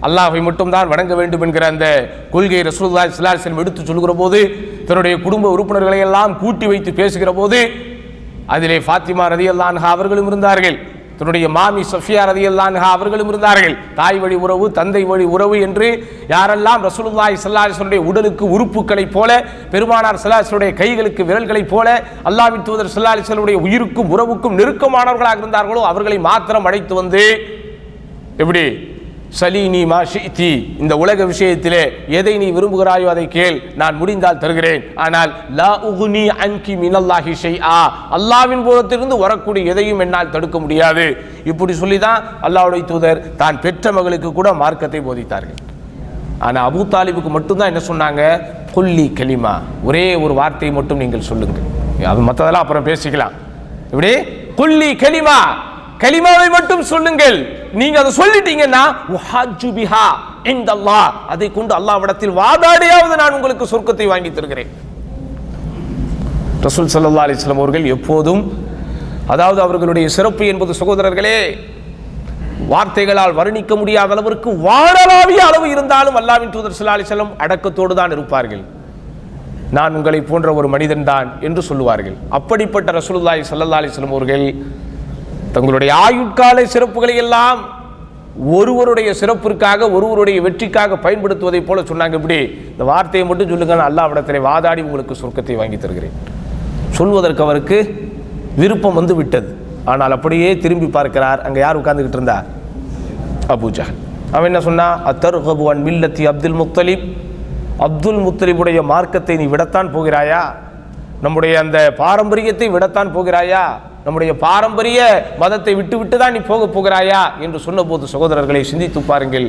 அல்லாஹ்வை மட்டும்தான் வணங்க வேண்டும் என்கிற அந்த கொள்கையை ரசூலுல்லாஹி ஸல்லல்லாஹு அலைஹி வஸல்லம் எடுத்து சொல்கிற போது, தன்னுடைய குடும்ப உறுப்பினர்களை எல்லாம் கூட்டி வைத்து பேசுகிற போது அதிலே ஃபாத்திமா ரலியல்லாஹு அன்ஹா அவர்களும் இருந்தார்கள், தன்னுடைய மாமி சஃபியா ரலியல்லாஹு அன்ஹா அவர்களும் இருந்தார்கள். தாய் வழி உறவு, தந்தை வழி உறவு என்று யாரெல்லாம் ரசூலுல்லாஹி ஸல்லல்லாஹு அலைஹி வஸல்லம் உடலுக்கு உறுப்புகளைப் போல, பெருமானார் ஸல்லல்லாஹு அலைஹி வஸல்லம் கைகளுக்கு விரல்களைப் போல, அல்லாஹ்வின் தூதர் ஸல்லல்லாஹு அலைஹி வஸல்லம் உயிருக்கும் உறவுக்கும் நெருக்கமானவர்களாக இருந்தார்களோ அவர்களை மாத்திரம் அழைத்து வந்து, எப்படி சலீனி மா ஷிஇதி, இந்த உலக விஷயத்திலே எதை நீ விரும்புகிறாயோ அதை கேள், நான் முடிந்தால் தருகிறேன். ஆனால் லா உக்னி அன்கி மினல்லாஹி ஷைஆ, அல்லாஹ்வின் புறத்திலிருந்து வரக்கூடிய எதையும் என்னால் தடுக்க முடியாது. இப்படி சொல்லி தான் அல்லாஹ்வுடைய தூதர் தான் பெற்ற மகளுக்கு கூட மார்க்கத்தை போதித்தார்கள். ஆனால் அபூ தாலிபுக்கு மட்டும்தான் என்ன சொன்னாங்க? குல்லி கலிமா, ஒரே ஒரு வார்த்தையை மட்டும் நீங்கள் சொல்லுங்கள், அது மற்றதெல்லாம் அப்புறம் பேசிக்கலாம். இப்படி குல்லி கலிமா, கலிமாவை மட்டும் சொல்லுங்கள். நீங்க அதை சொல்லிட்டீங்கன்னா உஹாஜு பிஹா, இன்தல்லாஹ், அதை கொண்டு அல்லாஹ்விடத்தில் வாதாடியாவது நான் உங்களுக்கு சொர்க்கத்தை வாங்கி தருகிறேன். ரசூல் ஸல்லல்லாஹு அலைஹி வஸல்லம் அவர்கள் எப்போதும், அதாவது அவர்களுடைய சிறப்பு என்பது சகோதரர்களே வார்த்தைகளால் வர்ணிக்க முடியாத அளவிற்கு வானளாவிய அளவு இருந்தாலும் அல்லாஹ்வின் தூதர் ஸல்லல்லாஹு அலைஹி வஸல்லம் அடக்கத்தோடு தான் இருப்பார்கள். நான் உங்களை போன்ற ஒரு மனிதன் தான் என்று சொல்லுவார்கள். அப்படிப்பட்ட ரசூலுல்லாஹி ஸல்லல்லாஹு அலைஹி வஸல்லம் அவர்கள் தங்களுடைய ஆயுட்கால சிறப்புகளை எல்லாம் ஒருவருடைய சிறப்பிற்காக, ஒருவருடைய வெற்றிக்காக பயன்படுத்துவதை போல சொன்னாங்க. இப்படி இந்த வார்த்தையை மட்டும் சொல்லுங்க, நான் அல்லாஹ்விடத்திலே வாதாடி உங்களுக்கு சொர்க்கத்தை வாங்கி தருகிறேன். சொல்வதற்கு அவருக்கு விருப்பம் வந்து விட்டது. ஆனால் அப்படியே திரும்பி பார்க்கிறார். அங்கே யார் உட்கார்ந்துகிட்டு இருந்தா? அபூ ஜஹல். அவன் என்ன சொன்னா? அத்தர்கபு அன் மில்லத்தி அப்துல் முத்தலிப், அப்துல் முத்தலிபுடைய மார்க்கத்தை நீ விடத்தான் போகிறாயா? நம்முடைய அந்த பாரம்பரியத்தை விடத்தான் போகிறாயா? நம்முடைய பாரம்பரிய மதத்தை விட்டு விட்டு தான் நீ போகிறாயா என்று சொன்னபோது சகோதரர்களை சிந்தித்து பாருங்கள்.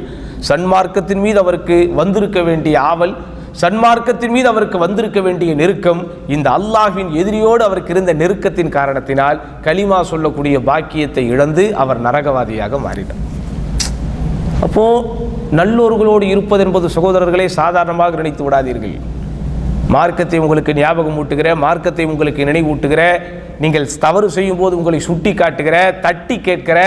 சன்மார்க்கத்தின் மீது அவருக்கு வந்திருக்க வேண்டிய ஆவல், சன்மார்க்கத்தின் மீது அவருக்கு வந்திருக்க வேண்டிய நெருக்கம், இந்த அல்லாஹ்வின் எதிரியோடு அவருக்கு இருந்த நெருக்கத்தின் காரணத்தினால் கலிமா சொல்லக்கூடிய பாக்கியத்தை இழந்து அவர் நரகவாதியாக மாறினார். அப்போ நல்லோர்களோடு இருப்பது என்பது சகோதரர்களை சாதாரணமாக நினைத்து விடாதீர்கள். மார்க்கத்தை உங்களுக்கு ஞாபகம் ஊட்டுகிற, மார்க்கத்தை உங்களுக்கு நினைவூட்டுகிற, நீங்கள் தவறு செய்யும் போது உங்களை சுட்டி காட்டுகிற, தட்டி கேட்கிற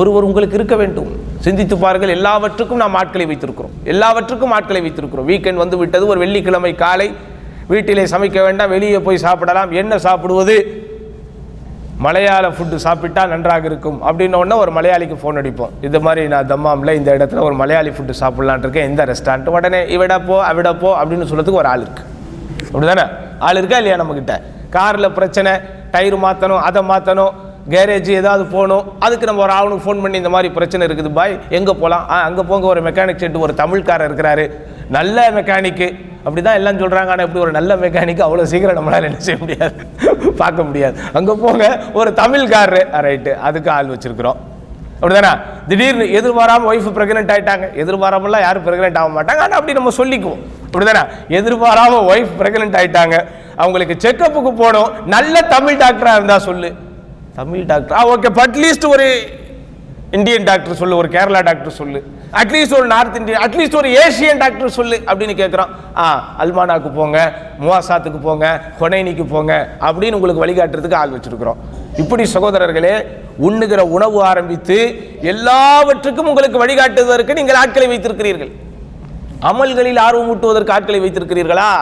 ஒருவர் உங்களுக்கு இருக்க வேண்டும். சிந்தித்து பாருங்கள். எல்லாவற்றுக்கும் நாம் ஆட்களை வைத்திருக்கிறோம், எல்லாவற்றுக்கும் ஆட்களை வைத்திருக்கிறோம். வீக்கெண்ட் வந்து விட்டது, ஒரு வெள்ளிக்கிழமை காலை வீட்டிலே சமைக்க வேண்டாம், வெளியே போய் சாப்பிடலாம். என்ன சாப்பிடுவது? மலையாள ஃபுட்டு சாப்பிட்டா நன்றாக இருக்கும் அப்படின்ன உடனே ஒரு மலையாளிக்கு ஃபோன் அடிப்போம். இது மாதிரி நான் தம்மாமில் இந்த இடத்துல ஒரு மலையாளி ஃபுட்டு சாப்பிட்லான் இருக்கேன், இந்த ரெஸ்டாரண்ட். உடனே இவிடப்போ அவிடப்போ அப்படின்னு சொல்கிறதுக்கு ஒரு ஆள் இருக்கு. அப்படிதானே? ஆள் இருக்கா இல்லையா? நம்மக்கிட்ட காரில் பிரச்சனை, டயர் மாற்றணும், அதை மாற்றணும், கேரேஜ் ஏதாவது போகணும், அதுக்கு நம்ம ஒரு ஆளுக்கு ஃபோன் பண்ணி இந்த மாதிரி பிரச்சனை இருக்குது பாய், எங்கே போகலாம்? அங்கே போங்க, ஒரு மெக்கானிக் செட்டு ஒரு தமிழ்காரர் இருக்கிறாரு, நல்ல மெக்கானிக்கு. அப்படி தான் எல்லாம் சொல்கிறாங்க. ஆனால் இப்படி ஒரு நல்ல மெக்கானிக்கு அவ்வளோ சீக்கிரம் நம்மளால் என்ன செய்ய முடியாது, பார்க்க முடியாது. அங்கே போங்க, ஒரு தமிழ்காரரு, ரைட்டு, அதுக்கு ஆள் வச்சுருக்குறோம். அப்படிதானே? திடீர்னு எதிர்பாராமல் ஒய்ஃப் ப்ரெக்னென்ட் ஆகிட்டாங்க. எதிர்பாராமலாம் யாரும் ப்ரெக்னென்ட் ஆக மாட்டாங்க, ஆனால் அப்படி நம்ம சொல்லிக்குவோம். அப்படிதானே? எதிர்பாராமல் ஒய்ஃப் ப்ரெக்னென்ட் ஆகிட்டாங்க, அவங்களுக்கு செக்கப்புக்கு போகணும். நல்ல தமிழ் டாக்டராக இருந்தால் சொல்லு. தமிழ் டாக்டர் ஓகே, அட்லீஸ்ட் ஒரு இந்தியன் டாக்டர் சொல்லு, ஒரு கேரளா டாக்டர் சொல்லு, அட்லீஸ்ட் ஒரு நார்த் இந்தியன், அட்லீஸ்ட் ஒரு ஏஷியன் டாக்டர் சொல்லு அப்படின்னு கேட்குறோம். அல்மானாக்கு போங்க, முவாசாத்துக்கு போங்க, ஹொனைனிக்கு போங்க அப்படின்னு உங்களுக்கு வழிகாட்டுறதுக்கு ஆள் வச்சிருக்கிறோம். இப்படி சகோதரர்களே, உண்ணுகிற உணவு ஆரம்பித்து எல்லாவற்றுக்கும் உங்களுக்கு வழிகாட்டுவதற்கு நீங்கள் ஆட்களை வைத்திருக்கிறீர்கள். அமல்களில் ஆர்வம் ஊட்டுவதற்கு ஆட்களை வைத்திருக்கிறீர்களா?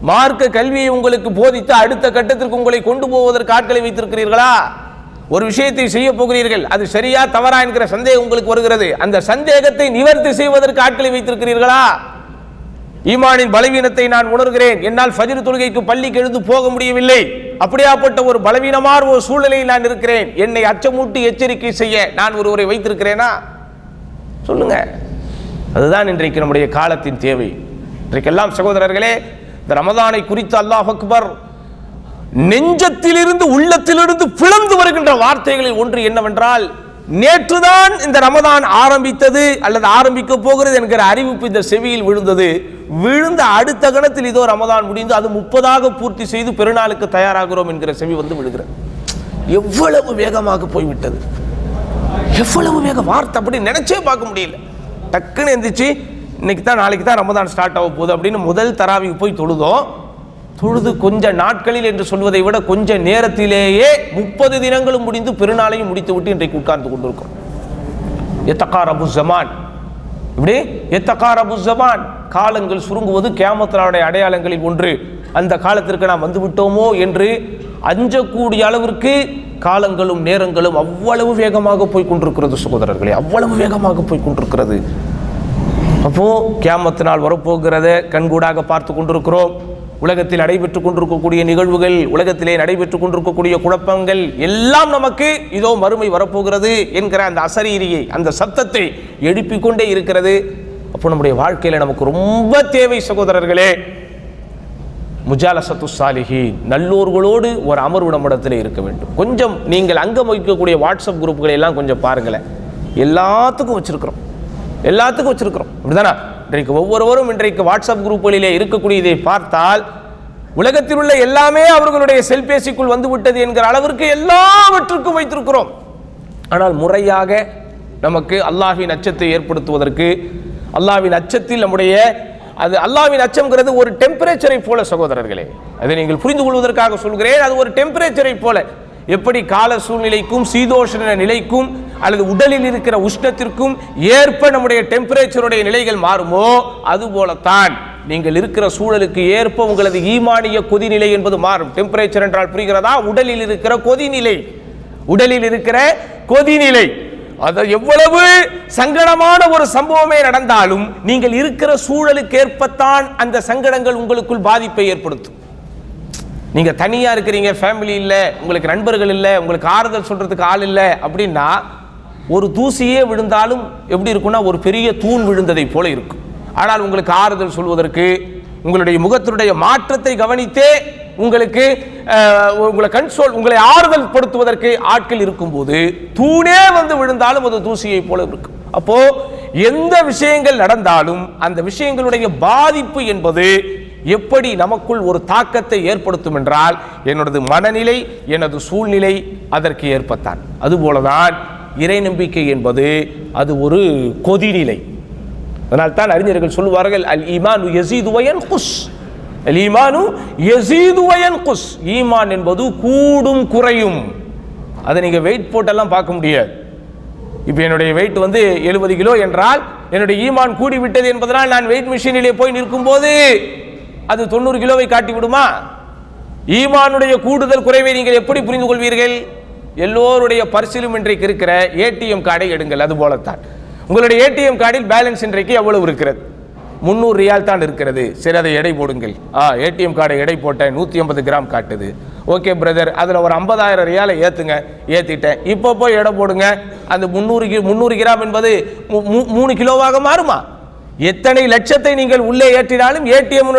மார்க்க கல்வியை உங்களுக்கு போதித்து அடுத்த கட்டத்திற்கு உங்களை கொண்டு போவதற்கு ஆட்களை வைத்திருக்கிறீர்களா? ஒரு விஷயத்தை செய்ய போகிறீர்கள், அது சரியா தவறா என்கிற சந்தேகம் உங்களுக்கு வருகிறது, அந்த சந்தேகத்தை நிவர்த்தி செய்வதற்கு ஆட்களை வைத்திருக்கிறீர்களா? ஈமானின் பலவீனத்தை நான் உணர்கிறேன், என்னால் ஃபஜ்ர் தொழுகைக்கு பள்ளிக்கு எழுந்து போக முடியவில்லை, அப்படியாப்பட்ட ஒரு பலவீனமான ஒரு சூழ்நிலையில் நான் இருக்கிறேன், என்னை அச்சமூட்டி எச்சரிக்கை செய்ய நான் ஒருவரை வைத்திருக்கிறேனா? சொல்லுங்க. அதுதான் இன்றைக்கு நம்முடைய காலத்தின் தேவை. இன்றைக்கெல்லாம் சகோதரர்களே, இந்த ரமதானை குறித்து அல்லாஹ் அக்பர் நெஞ்சத்திலிருந்து உள்ளத்திலிருந்து பிளந்து வருகின்ற வார்த்தைகளில் ஒன்று என்னவென்றால், நேற்றுதான் இந்த ரமதான் ஆரம்பித்தது அல்லது ஆரம்பிக்க போகிறது என்கிற அறிவிப்பு இந்த செவியில் விழுந்தது. விழுந்த அடுத்த கணத்தில் இதோ ரமதான் முடிந்து அது 30 பூர்த்தி செய்து பெருநாளுக்கு தயாராகிறோம் என்கிற செவி வந்து விழுகிறது. எவ்வளவு வேகமாக போய்விட்டது, எவ்வளவு வேக வார்த்தை அப்படி நினைச்சே பார்க்க முடியல. டக்குன்னு எந்திரிச்சு இன்னைக்கு தான் நாளைக்கு தான் ரமதான் ஸ்டார்ட் ஆக போகுது அப்படின்னு முதல் தராவிக்கு போய் தொழுது கொஞ்ச நாட்களில் என்று சொல்வதை விட கொஞ்ச நேரத்திலேயே 30 தினங்களும் முடிந்து பெருநாளையும் முடித்து விட்டு இன்றைக்கு உட்கார்ந்து கொண்டிருக்கிறோம். எத்தகாரபு ஜமான், இப்படி எத்தகாரபு ஜமான், காலங்கள் சுருங்குவது கியாமத்துடைய அடையாளங்களில் ஒன்று. அந்த காலத்திற்கு நாம் வந்து விட்டோமோ என்று அஞ்சக்கூடிய அளவிற்கு காலங்களும் நேரங்களும் அவ்வளவு வேகமாக போய் கொண்டிருக்கிறது சகோதரர்களே, அவ்வளவு வேகமாக போய் கொண்டிருக்கிறது. அப்போ கியாமத்து நாள் வரப்போகிறத கண்கூடாக பார்த்து கொண்டிருக்கிறோம். உலகத்தில் நடைபெற்றுக் கொண்டிருக்கக்கூடிய நிகழ்வுகள், உலகத்திலே நடைபெற்றுக் கொண்டிருக்கக்கூடிய குழப்பங்கள் எல்லாம் நமக்கு இதோ மறுமை வரப்போகிறது என்கிற அந்த அசரீரியை, அந்த சத்தத்தை எழுப்பிக் கொண்டே இருக்கிறது. அப்போ நம்முடைய வாழ்க்கையில நமக்கு ரொம்ப தேவை சகோதரர்களே, முஜாலசத்து சாலிஹீன், நல்லோர்களோடு ஒரு அமர்வு நம்மிடத்தில் இருக்க வேண்டும். கொஞ்சம் நீங்கள் அங்கம் வகிக்கக்கூடிய வாட்ஸ்அப் குரூப்புகளை எல்லாம் கொஞ்சம் பாருங்களேன். எல்லாத்துக்கும் வச்சிருக்கிறோம், எல்லாத்துக்கும் வச்சிருக்கிறோம். அப்படிதானா? இன்றைக்கு ஒவ்வொருவரும் இன்றைக்கு வாட்ஸ்அப் குரூப்புகளிலே இருக்கக்கூடியதை பார்த்தால் உலகத்தில் உள்ள எல்லாமே அவர்களுடைய செல்பேசிக்குள் வந்து விட்டது என்கிற அளவிற்கு எல்லாவற்றுக்கும் வைத்திருக்கிறோம். ஆனால் முறையாக நமக்கு அல்லாஹ்வின் அச்சத்தை ஏற்படுத்துவதற்கு. அல்லாஹ்வின் அச்சத்தில் நம்முடைய அது அல்லாஹ்வின் அச்சம்ங்கிறது ஒரு டெம்பரேச்சரை போல சகோதரர்களே, அதை நீங்கள் புரிந்து கொள்வதற்காக சொல்கிறேன். அது ஒரு டெம்பரேச்சரை போல, எப்படி கால சூழ்நிலைக்கும் சீதோஷண நிலைக்கும் அல்லது உடலில் இருக்கிற உஷ்ணத்திற்கும் ஏற்ப நம்முடைய டெம்பரேச்சருடைய நிலைகள் மாறுமோ, அதுபோலத்தான் நீங்கள் இருக்கிற சூழலுக்கு ஏற்ப உங்களது ஈமானிய கொதிநிலை என்பது மாறும். டெம்பரேச்சர் என்றால் புரிகிறதா? உடலில் இருக்கிற கொதிநிலை, உடலில் இருக்கிற கொதிநிலை. அது எவ்வளவு சங்கடமான ஒரு சம்பவமே நடந்தாலும் நீங்கள் இருக்கிற சூழலுக்கு ஏற்பத்தான் அந்த சங்கடங்கள் உங்களுக்குள் பாதிப்பை ஏற்படுத்தும். நீங்க தனியா இருக்கிறீங்க, ஃபேமிலி இல்லை, உங்களுக்கு நண்பர்கள் இல்லை, உங்களுக்கு ஆறுதல் சொல்றதுக்கு ஆள் இல்லை அப்படின்னா ஒரு தூசியே விழுந்தாலும் எப்படி இருக்கும்னா ஒரு பெரிய தூண் விழுந்ததை போல இருக்கும். ஆனால் உங்களுக்கு ஆறுதல் சொல்வதற்கு, உங்களுடைய முகத்தினுடைய மாற்றத்தை கவனித்தே உங்களுக்கு உங்களை கன்சோல், உங்களை ஆறுதல் படுத்துவதற்கு ஆட்கள் இருக்கும்போது தூணே வந்து விழுந்தாலும் அது தூசியை போல இருக்கும். அப்போ எந்த விஷயங்கள் நடந்தாலும் அந்த விஷயங்களுடைய பாதிப்பு என்பது எப்படி நமக்குள் ஒரு தாக்கத்தை ஏற்படுத்தும் என்றால் என்னோட மனநிலை, எனது சூழ்நிலை அதற்கு ஏற்பத்தான். அதுபோலதான் இறை நம்பிக்கை என்பது அது ஒரு கொதிநிலை. அதனால் தான் அறிஞர்கள் சொல்லுவார்கள், அல் ஈமானு யஸீது வ யன்குஸ், அல் ஈமானு யஸீது வ யன்குஸ். ஈமான் என்பது கூடும் குறையும். அதை நீங்க வெயிட் போட்டெல்லாம் பார்க்க முடியாது. இப்போ என்னுடைய வெயிட் வந்து 70 கிலோ என்றால் என்னுடைய ஈமான் கூடி விட்டது என்பதனால் நான் வெயிட் மிஷினிலே போய் நிற்கும் போது அது 90 கிலோவை காட்டி விடுமா? ஈமானுடைய கூடுதல் குறைவை நீங்கள் எப்படி புரிந்து கொள்வீர்கள்? எல்லோருடைய பரிசிலும் இன்றைக்கு இருக்கிற ஏடிஎம் கார்டை எடுங்கள். அது போலத்தான் உங்களுடைய ஏடிஎம் கார்டில் பேலன்ஸ் இன்றைக்கு எவ்வளவு இருக்கிறது? 300 ரியால் தான் இருக்கிறது. சரி, அதை எடை போடுங்கள். ஏடிஎம் கார்டை எடை போட்டேன், 150 கிராம் காட்டுது. ஓகே பிரதர், அதில் ஒரு 50,000 ரியாலை ஏற்றுங்க. ஏற்றிட்டேன். இப்போ போய் எடை போடுங்க. அந்த 300 கிராம் என்பது 3 கிலோவாக மாறுமா? எத்தனை லட்சத்தை நீங்கள் உள்ளே ஏற்றினாலும் ஏடிஎம்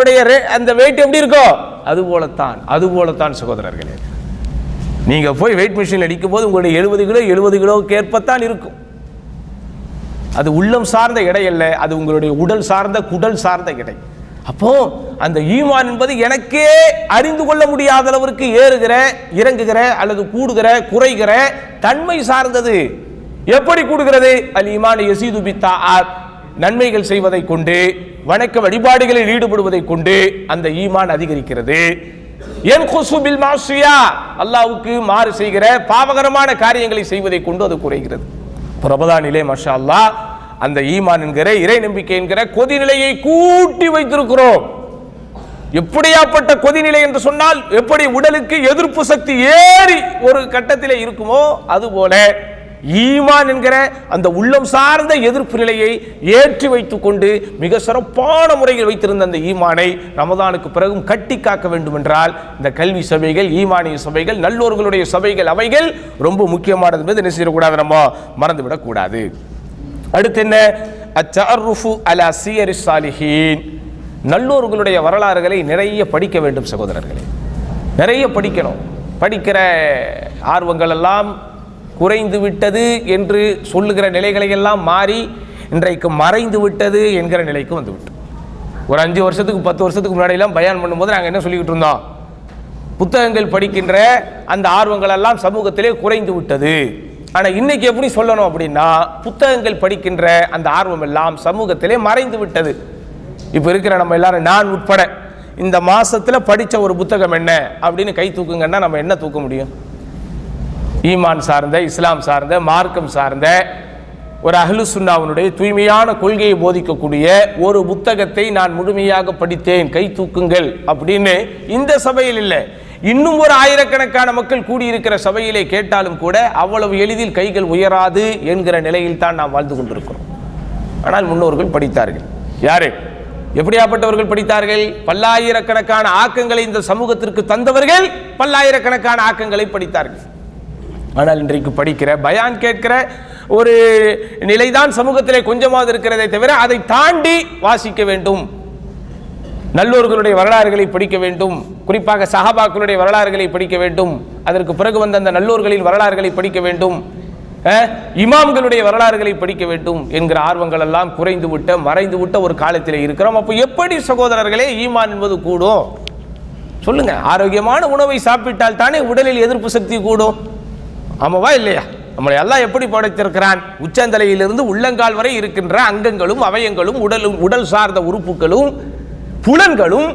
அந்த வெயிட் எப்படி இருக்கோ அதுபோலத்தான் சகோதரர்களே, நீங்க போய் வெயிட் மிஷின் அடிக்கும் போது உங்களுடைய 70 கிலோவுக்கு ஏற்பத்தான் இருக்கும். அது உள்ளம் சார்ந்த எடை அல்ல, அது உங்களுடைய உடல் சார்ந்த குடல் சார்ந்த எடை. அப்போ அந்த ஈமான் என்பது எனக்கே அறிந்து கொள்ள முடியாத அளவிற்கு ஏறுகிற, இறங்குகிற அல்லது கூடுகிற, குறைகிற தன்மை சார்ந்தது. எப்படி கூடுகிறது? அல் ஈமான் யஸீது பித்தாஅத், நன்மைகள் செய்வதை கொண்டு, வணக்க வழிபாடுகளில் ஈடுபடுவதை கொண்டு அந்த ஈமான் அதிகரிக்கிறது. யன்குஸு பில் மாஸியா, அல்லாஹ்வுக்கு மாறு செய்கிற பாவகரமான காரியங்களை செய்வதை கொண்டு அது குறைகிறது. ரமதானிலே மாஷா அல்லாஹ் அந்த ஈமான் என்கிற இறை நம்பிக்கை என்கிற கொதிநிலையை கூட்டி வைத்திருக்கிறோம். எப்படியாப்பட்ட கொதிநிலை என்று சொன்னால், எப்படி உடலுக்கு எதிர்ப்பு சக்தி ஏறி ஒரு கட்டத்திலே இருக்குமோ அதுபோல ஈமான் என்கிற அந்த உள்ளம் சார்ந்த எதிர்ப்பு நிலையை ஏற்றி வைத்துக் கொண்டு மிக சிறப்பான முறையில் வைத்திருந்த அந்த ஈமானை ரமதானுக்கு பிறகும் கட்டி காக்க வேண்டும் என்றால் இந்த கல்வி சபைகள், ஈமானிய சபைகள், நல்லோர்களுடைய சபைகள் அவைகள் ரொம்ப முக்கியமானது என்பது என்ன செய்யக்கூடாது, நம்ம மறந்துவிடக் கூடாது. அடுத்து என்ன? அத்தஅர்ருஃபு அலா சியரிஸ் சாலிஹீன், நல்லோர்களுடைய வரலாறுகளை நிறைய படிக்க வேண்டும் சகோதரர்களே, நிறைய படிக்கணும். படிக்கிற ஆர்வங்கள் எல்லாம் குறைந்து விட்டது என்று சொல்லுகிற நிலைகளை எல்லாம் மாறி இன்றைக்கு மறைந்து விட்டது என்கிற நிலைக்கு வந்துவிட்டோம். ஒரு 5 வருஷத்துக்கு 10 வருஷத்துக்கு முன்னாடியெல்லாம் பயான் பண்ணும்போது நாங்கள் என்ன சொல்லிக்கிட்டு இருந்தோம்? புத்தகங்கள் படிக்கின்ற அந்த ஆர்வங்கள் எல்லாம் சமூகத்திலே குறைந்து விட்டது. ஆனால் இன்னைக்கு எப்படி சொல்லணும் அப்படின்னா, புத்தகங்கள் படிக்கின்ற அந்த ஆர்வம் எல்லாம் சமூகத்திலே மறைந்து விட்டது. இப்போ இருக்கிற நம்ம எல்லாரும், நான் உட்பட, இந்த மாசத்துல படித்த ஒரு புத்தகம் என்ன அப்படின்னு கை தூக்குங்கன்னா நம்ம என்ன தூக்க முடியும்? ஈமான் சார்ந்த, இஸ்லாம் சார்ந்த, மார்க்கம் சார்ந்த ஒரு அஹ்லு சுன்னாவுடைய தூய்மையான கொள்கையை போதிக்கக்கூடிய ஒரு புத்தகத்தை நான் முழுமையாக படித்தேன், கை தூக்குங்கள் அப்படின்னு இந்த சபையில் இல்லை, இன்னும் ஒரு ஆயிரக்கணக்கான மக்கள் கூடியிருக்கிற சபையிலே கேட்டாலும் கூட அவ்வளவு எளிதில் கைகள் உயராது என்கிற நிலையில் தான் நாம் வாழ்ந்து கொண்டிருக்கிறோம். ஆனால் முன்னோர்கள் படித்தார்கள். யாரு? எப்படியாப்பட்டவர்கள் படித்தார்கள்? பல்லாயிரக்கணக்கான ஆக்கங்களை இந்த சமூகத்திற்கு தந்தவர்கள் பல்லாயிரக்கணக்கான ஆக்கங்களை படித்தார்கள். ஆனால் இன்றைக்கு படிக்கிற, பயான் கேட்கிற ஒரு நிலைதான் சமூகத்திலே கொஞ்சமாவது இருக்கிறதை தவிர அதை தாண்டி வாசிக்க வேண்டும், நல்லோர்களுடைய வரலாறுகளை படிக்க வேண்டும், குறிப்பாக சஹாபாக்களுடைய வரலாறுகளை படிக்க வேண்டும், அதற்கு பிறகு வந்த அந்த நல்லோர்களின் வரலாறுகளை படிக்க வேண்டும், இமாம்களுடைய வரலாறுகளை படிக்க வேண்டும் என்கிற ஆர்வங்கள் எல்லாம் குறைந்து விட்ட, மறைந்து விட்ட ஒரு காலத்திலே இருக்கிறோம். அப்போ எப்படி சகோதரர்களே ஈமான் என்பது கூடும்? சொல்லுங்க. ஆரோக்கியமான உணவை சாப்பிட்டால் தானே உடலில் எதிர்ப்பு சக்தி கூடும். ஆமாவா இல்லையா? நம்மளை எல்லாம் எப்படி படைத்திருக்கிறான்? உச்சந்தலையிலிருந்து உள்ளங்கால் வரை இருக்கின்ற அங்கங்களும் அவயங்களும் உடல் சார்ந்த உறுப்புகளும் புலன்களும்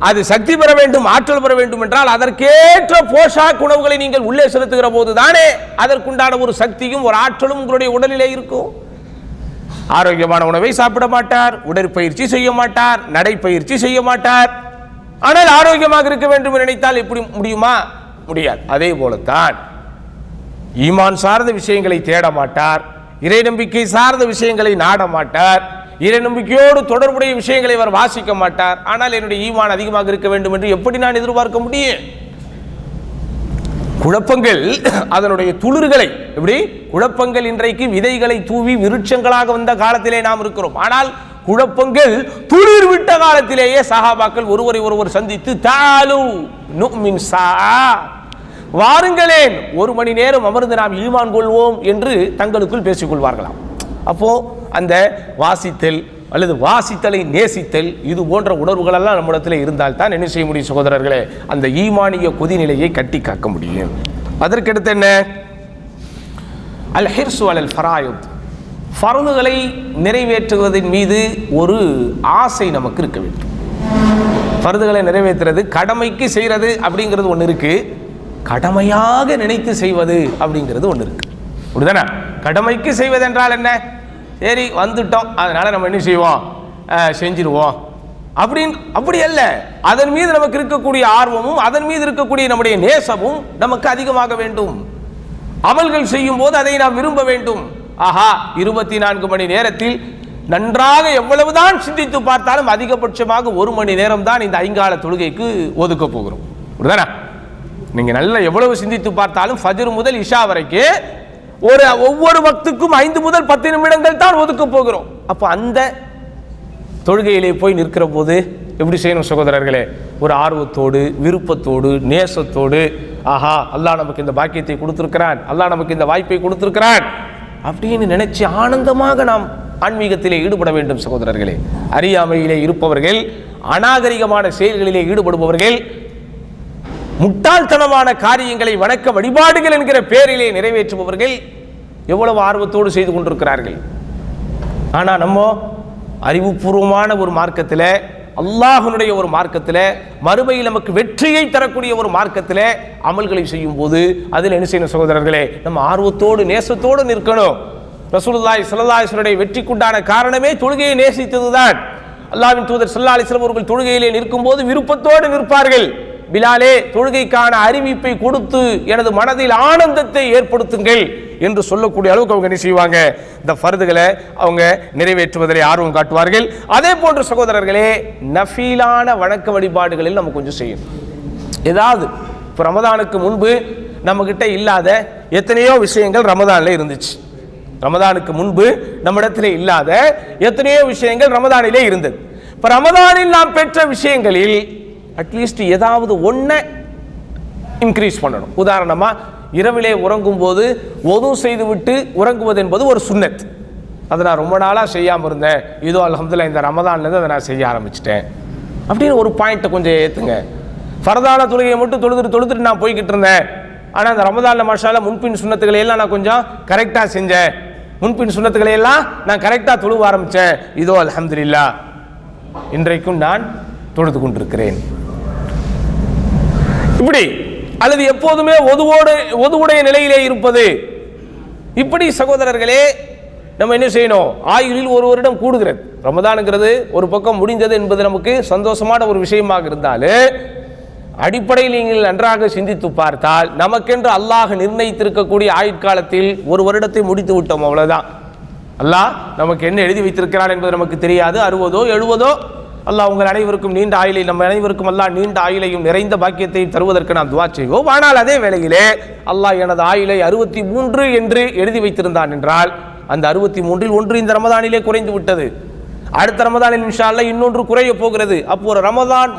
அது சக்தி பெற வேண்டும், ஆற்றல் பெற வேண்டும் என்றால் அதற்கேற்ற போஷாக் உணவுகளை நீங்கள் உள்ளே செலுத்துகிற போது தானே அதற்குண்டான ஒரு சக்தியும் ஒரு ஆற்றலும் உங்களுடைய உடலிலே இருக்கும். ஆரோக்கியமான உணவை சாப்பிட மாட்டார், உடற்பயிற்சி செய்ய மாட்டார், நடைப்பயிற்சி செய்ய மாட்டார். ஆனால் ஆரோக்கியமாக இருக்க வேண்டும் என்று நினைத்தால் எப்படி முடியுமா? முடியாது. அதே போலத்தான் ஈமான் சார்ந்த விஷயங்களை தேட மாட்டார், இறை நம்பிக்கை சார்ந்த விஷயங்களை நாட மாட்டார், இறை நம்பிக்கையோடு தொடர்புடைய விஷயங்களை அவர் வாசிக்க மாட்டார். ஆனால் என்னுடைய ஈமான் அதிகமாக இருக்க வேண்டும் என்று எப்படி நான் எதிர்பார்க்க முடியும்? குழப்பங்கள் அதனுடைய துளிர்களை எப்படி குழப்பங்கள் இன்றைக்கு விதைகளை தூவி விருட்சங்களாக வந்த காலத்திலே நாம் இருக்கிறோம். ஆனால் குழப்பங்கள் துளிர் விட்ட காலத்திலேயே சஹாபாக்கள் ஒருவரை ஒருவர் சந்தித்து தாலு நுமின் சா, வாருங்களேன் ஒரு மணி நேரம் அமர்ந்து நாம் ஈமான் கொள்வோம் என்று தங்களுக்குள் பேசிக் கொள்வார்களாம். அப்போ அந்த வாசித்தல் அல்லது வாசித்தலை நேசித்தல் இது போன்ற உணர்வுகள் எல்லாம் நம்மிடத்தில் இருந்தால் தான் என்ன செய்ய முடியும் சகோதரர்களே? அந்த ஈமானிய கொதிநிலையை கட்டி காக்க முடியும். அதற்கடுத்து என்ன? அல் ஹிர்சு அலல் ஃபராயித், ஃபர்துகளை நிறைவேற்றுவதன் மீது ஒரு ஆசை நமக்கு இருக்க வேண்டும். ஃபர்துகளை நிறைவேற்றுறது, கடமைக்கு செய்கிறது அப்படிங்கிறது ஒன்று இருக்கு, கடமையாக நினைத்து செய்வது அப்படிங்கிறது ஒன்று இருக்கு. அப்படிதானே? கடமைக்கு செய்வது என்றால் என்ன? சரி வந்துட்டோம் அதனால நம்ம என்ன செய்வோம், செஞ்சிருவோம் அப்படி அல்ல. அதன் மீது நமக்கு இருக்கக்கூடிய ஆர்வமும் அதன் மீது இருக்கக்கூடிய நம்முடைய நேசமும் நமக்கு அதிகமாக வேண்டும். அமல்கள் செய்யும் போது அதை நாம் விரும்ப வேண்டும். ஆஹா 24 மணி நேரத்தில் நன்றாக எவ்வளவுதான் சிந்தித்து பார்த்தாலும் அதிகபட்சமாக 1 மணி நேரம் தான் இந்த ஐங்கால தொழுகைக்கு ஒதுக்க போகிறோம். அப்படிதானே? நீங்க நல்லா எவ்வளவு சிந்தித்து பார்த்தாலும் ஃபஜ்ர் முதல் இஷா வரைக்கும் ஒவ்வொரு வக்துக்கும் 5 முதல் 10 நிமிடங்கள் தான் ஒதுக்க போகிறோம். அப்போ அந்த தொழுகையிலே போய் நிற்கிற போது எப்படி செய்யணும் சகோதரர்களே? ஒரு ஆர்வத்தோடு, விருப்பத்தோடு, நேசத்தோடு, ஆஹா அல்லாஹ் நமக்கு இந்த பாக்கியத்தை கொடுத்திருக்கிறான், அல்லாஹ் நமக்கு இந்த வாய்ப்பை கொடுத்திருக்கிறான் அப்படின்னு நினைச்சு ஆனந்தமாக நாம் ஆன்மீகத்திலே ஈடுபட வேண்டும் சகோதரர்களே. அறியாமையிலே இருப்பவர்கள், அநாகரிகமான செயல்களிலே ஈடுபடுபவர்கள், முட்டாள்தனமான காரியங்களை வணக்க வழிபாடுகள் என்கிற பேரிலே நிறைவேற்றுபவர்கள் எவ்வளவு ஆர்வத்தோடு செய்து கொண்டிருக்கிறார்கள். ஆனா நம்ம அறிவுபூர்வமான ஒரு மார்க்கத்தில், அல்லாஹ்வுடைய ஒரு மார்க்கத்தில், மறுமையில் நமக்கு வெற்றியை தரக்கூடிய ஒரு மார்க்கத்தில் அமல்களை செய்யும் போது அதில் என்ன செய்யணும் சகோதரர்களே? நம்ம ஆர்வத்தோடு நேசத்தோடு நிற்கணும். ரசூலுல்லாஹி ஸல்லல்லாஹு அலைஹி வஸல்லம் வெற்றிக்குண்டான காரணமே தொழுகையை நேசித்ததுதான். அல்லாஹ்வின் தூதர் ஸல்லல்லாஹு அலைஹி வஸல்லம் அவர்கள் தொழுகையிலே நிற்கும் போது விருப்பத்தோடு நிற்பார்கள். பிலாலே தொழுகைக்கான அறிவிப்பை கொடுத்து எனது மனதில் ஆனந்தத்தை ஏற்படுத்துங்கள் என்று சொல்லக்கூடிய அளவுக்கு அவங்க என்ன செய்வாங்க? இந்த ஃபர்துகளை அவங்க நிறைவேற்றுவதிலே ஆர்வம் காட்டுவார்கள். அதே போன்ற சகோதரர்களே நஃபீலான வணக்க வழிபாடுகளில் நம்ம கொஞ்சம் செய்யணும். ஏதாவது இப்போ ரமதானுக்கு முன்பு நம்மகிட்ட இல்லாத எத்தனையோ விஷயங்கள் ரமதானில் இருந்துச்சு. ரமதானுக்கு முன்பு நம்மிடத்திலே இல்லாத எத்தனையோ விஷயங்கள் ரமதானிலே இருந்தது. இப்போ ரமதானில் நாம் பெற்ற விஷயங்களில் அட்லீஸ்ட் ஏதாவது ஒன்றை இன்க்ரீஸ் பண்ணணும். உதாரணமாக இரவிலே உறங்கும் போது ஒது செய்துவிட்டு உறங்குவது என்பது ஒரு சுன்னத். அதை நான் ரொம்ப நாளாக செய்யாமல் இருந்தேன், இதோ அல்ஹம்துலில்லாஹ் இந்த ரமதான்லேருந்து அதை நான் செய்ய ஆரம்பிச்சிட்டேன் அப்படின்னு ஒரு பாயிண்ட்டை கொஞ்சம் ஏற்றுங்க. ஃபர்தான தொழுகையை மட்டும் தொழுதுட்டு நான் போய்கிட்டு இருந்தேன், ஆனால் அந்த ரமதானில் மாஷாஅல்லாஹ் முன்பின் சுன்னத்துக்களை எல்லாம் நான் கொஞ்சம் கரெக்டாக செஞ்சேன், முன்பின் சுன்னத்துக்களை எல்லாம் நான் கரெக்டாக தொழுவ ஆரம்பித்தேன், இதோ அல்ஹம்துலில்லாஹ் இன்றைக்கும் நான் தொழுது கொண்டிருக்கிறேன் இப்படி. அல்லது எப்போதுமே ஒதுவுடைய நிலையிலே இருப்பது இப்படி. சகோதரர்களே நம்ம என்ன செய்யணும்? ஆயுளில் ஒரு வருடம் கூடுகிறது. ரமதானுங்கிறது ஒரு பக்கம் முடிந்தது என்பது நமக்கு சந்தோஷமான ஒரு விஷயமாக இருந்தாலும் அடிப்படையில் நீங்கள் நன்றாக சிந்தித்து பார்த்தால் நமக்கென்று அல்லாஹ் நிர்ணயித்திருக்கக்கூடிய ஆயுட்காலத்தில் ஒரு வருடத்தை முடித்து விட்டோம், அவ்வளவுதான். அல்லாஹ் நமக்கு என்ன எழுதி வைத்திருக்கிறான் என்பது நமக்கு தெரியாது. 60ஓ 70ஓ அல்லாஹ் உங்கள் அனைவருக்கும் நீண்ட ஆயுளை, நம்ம அனைவருக்கும் அல்லாஹ் நீண்ட ஆயுளையும் நிறைந்த பாக்கியத்தையும் தருவதற்கு நாம் துவா செய்வோம். ஆனால் அதே வேளையிலே அல்லாஹ் எனது ஆயுளை 63 என்று எழுதி வைத்திருந்தான் என்றால் அந்த 63இல் ஒன்று இந்த ரமதானிலே குறைந்து விட்டது. அடுத்த ரமதானில் இன்ஷா அல்லாஹ் இன்னொன்று குறைய போகிறது. அப்போ ஒரு ரமதான்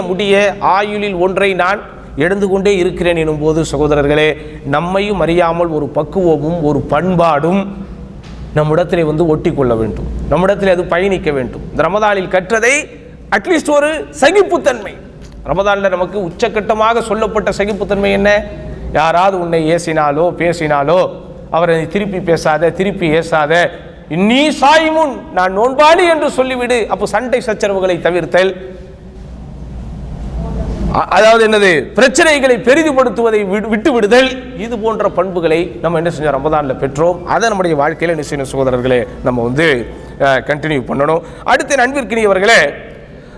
முடிய ஆயுளில் ஒன்றை நான் எழுந்து கொண்டே இருக்கிறேன் எனும் போது சகோதரர்களே நம்மையும் அறியாமல் ஒரு பக்குவமும் ஒரு பண்பாடும் நம்மிடத்திலே ஒட்டி கொள்ள வேண்டும், நம்மிடத்திலே அது பயணிக்க வேண்டும். இந்த ரமதானில் கற்றதை அட்லீஸ்ட் ஒரு சகிப்புத்தன்மை. ரமதானில் நமக்கு உச்சக்கட்டமாக சொல்லப்பட்ட சகிப்புத்தன்மை என்ன? யாராவது உன்னை ஏசினாலோ பேசினாலோ அவரை திருப்பி பேசாத, திருப்பி ஏசாத, நீ சாயிமுன், நான் நோன்பாளி என்று சொல்லிவிடு. அப்போ சண்டை சச்சரவுகளை தவிர்த்தல், அதாவது என்னது, பிரச்சனைகளை பெரிதுபடுத்துவதை விட்டு விடுதல், இது போன்ற பண்புகளை நம்ம என்ன செஞ்சோம், ரமதான்ல பெற்றோம். அதை நம்முடைய வாழ்க்கையில என்ன செய்யணும் சகோதரர்களே, நம்ம கண்டினியூ பண்ணணும். அடுத்து அன்பிற்கினியவர்களே,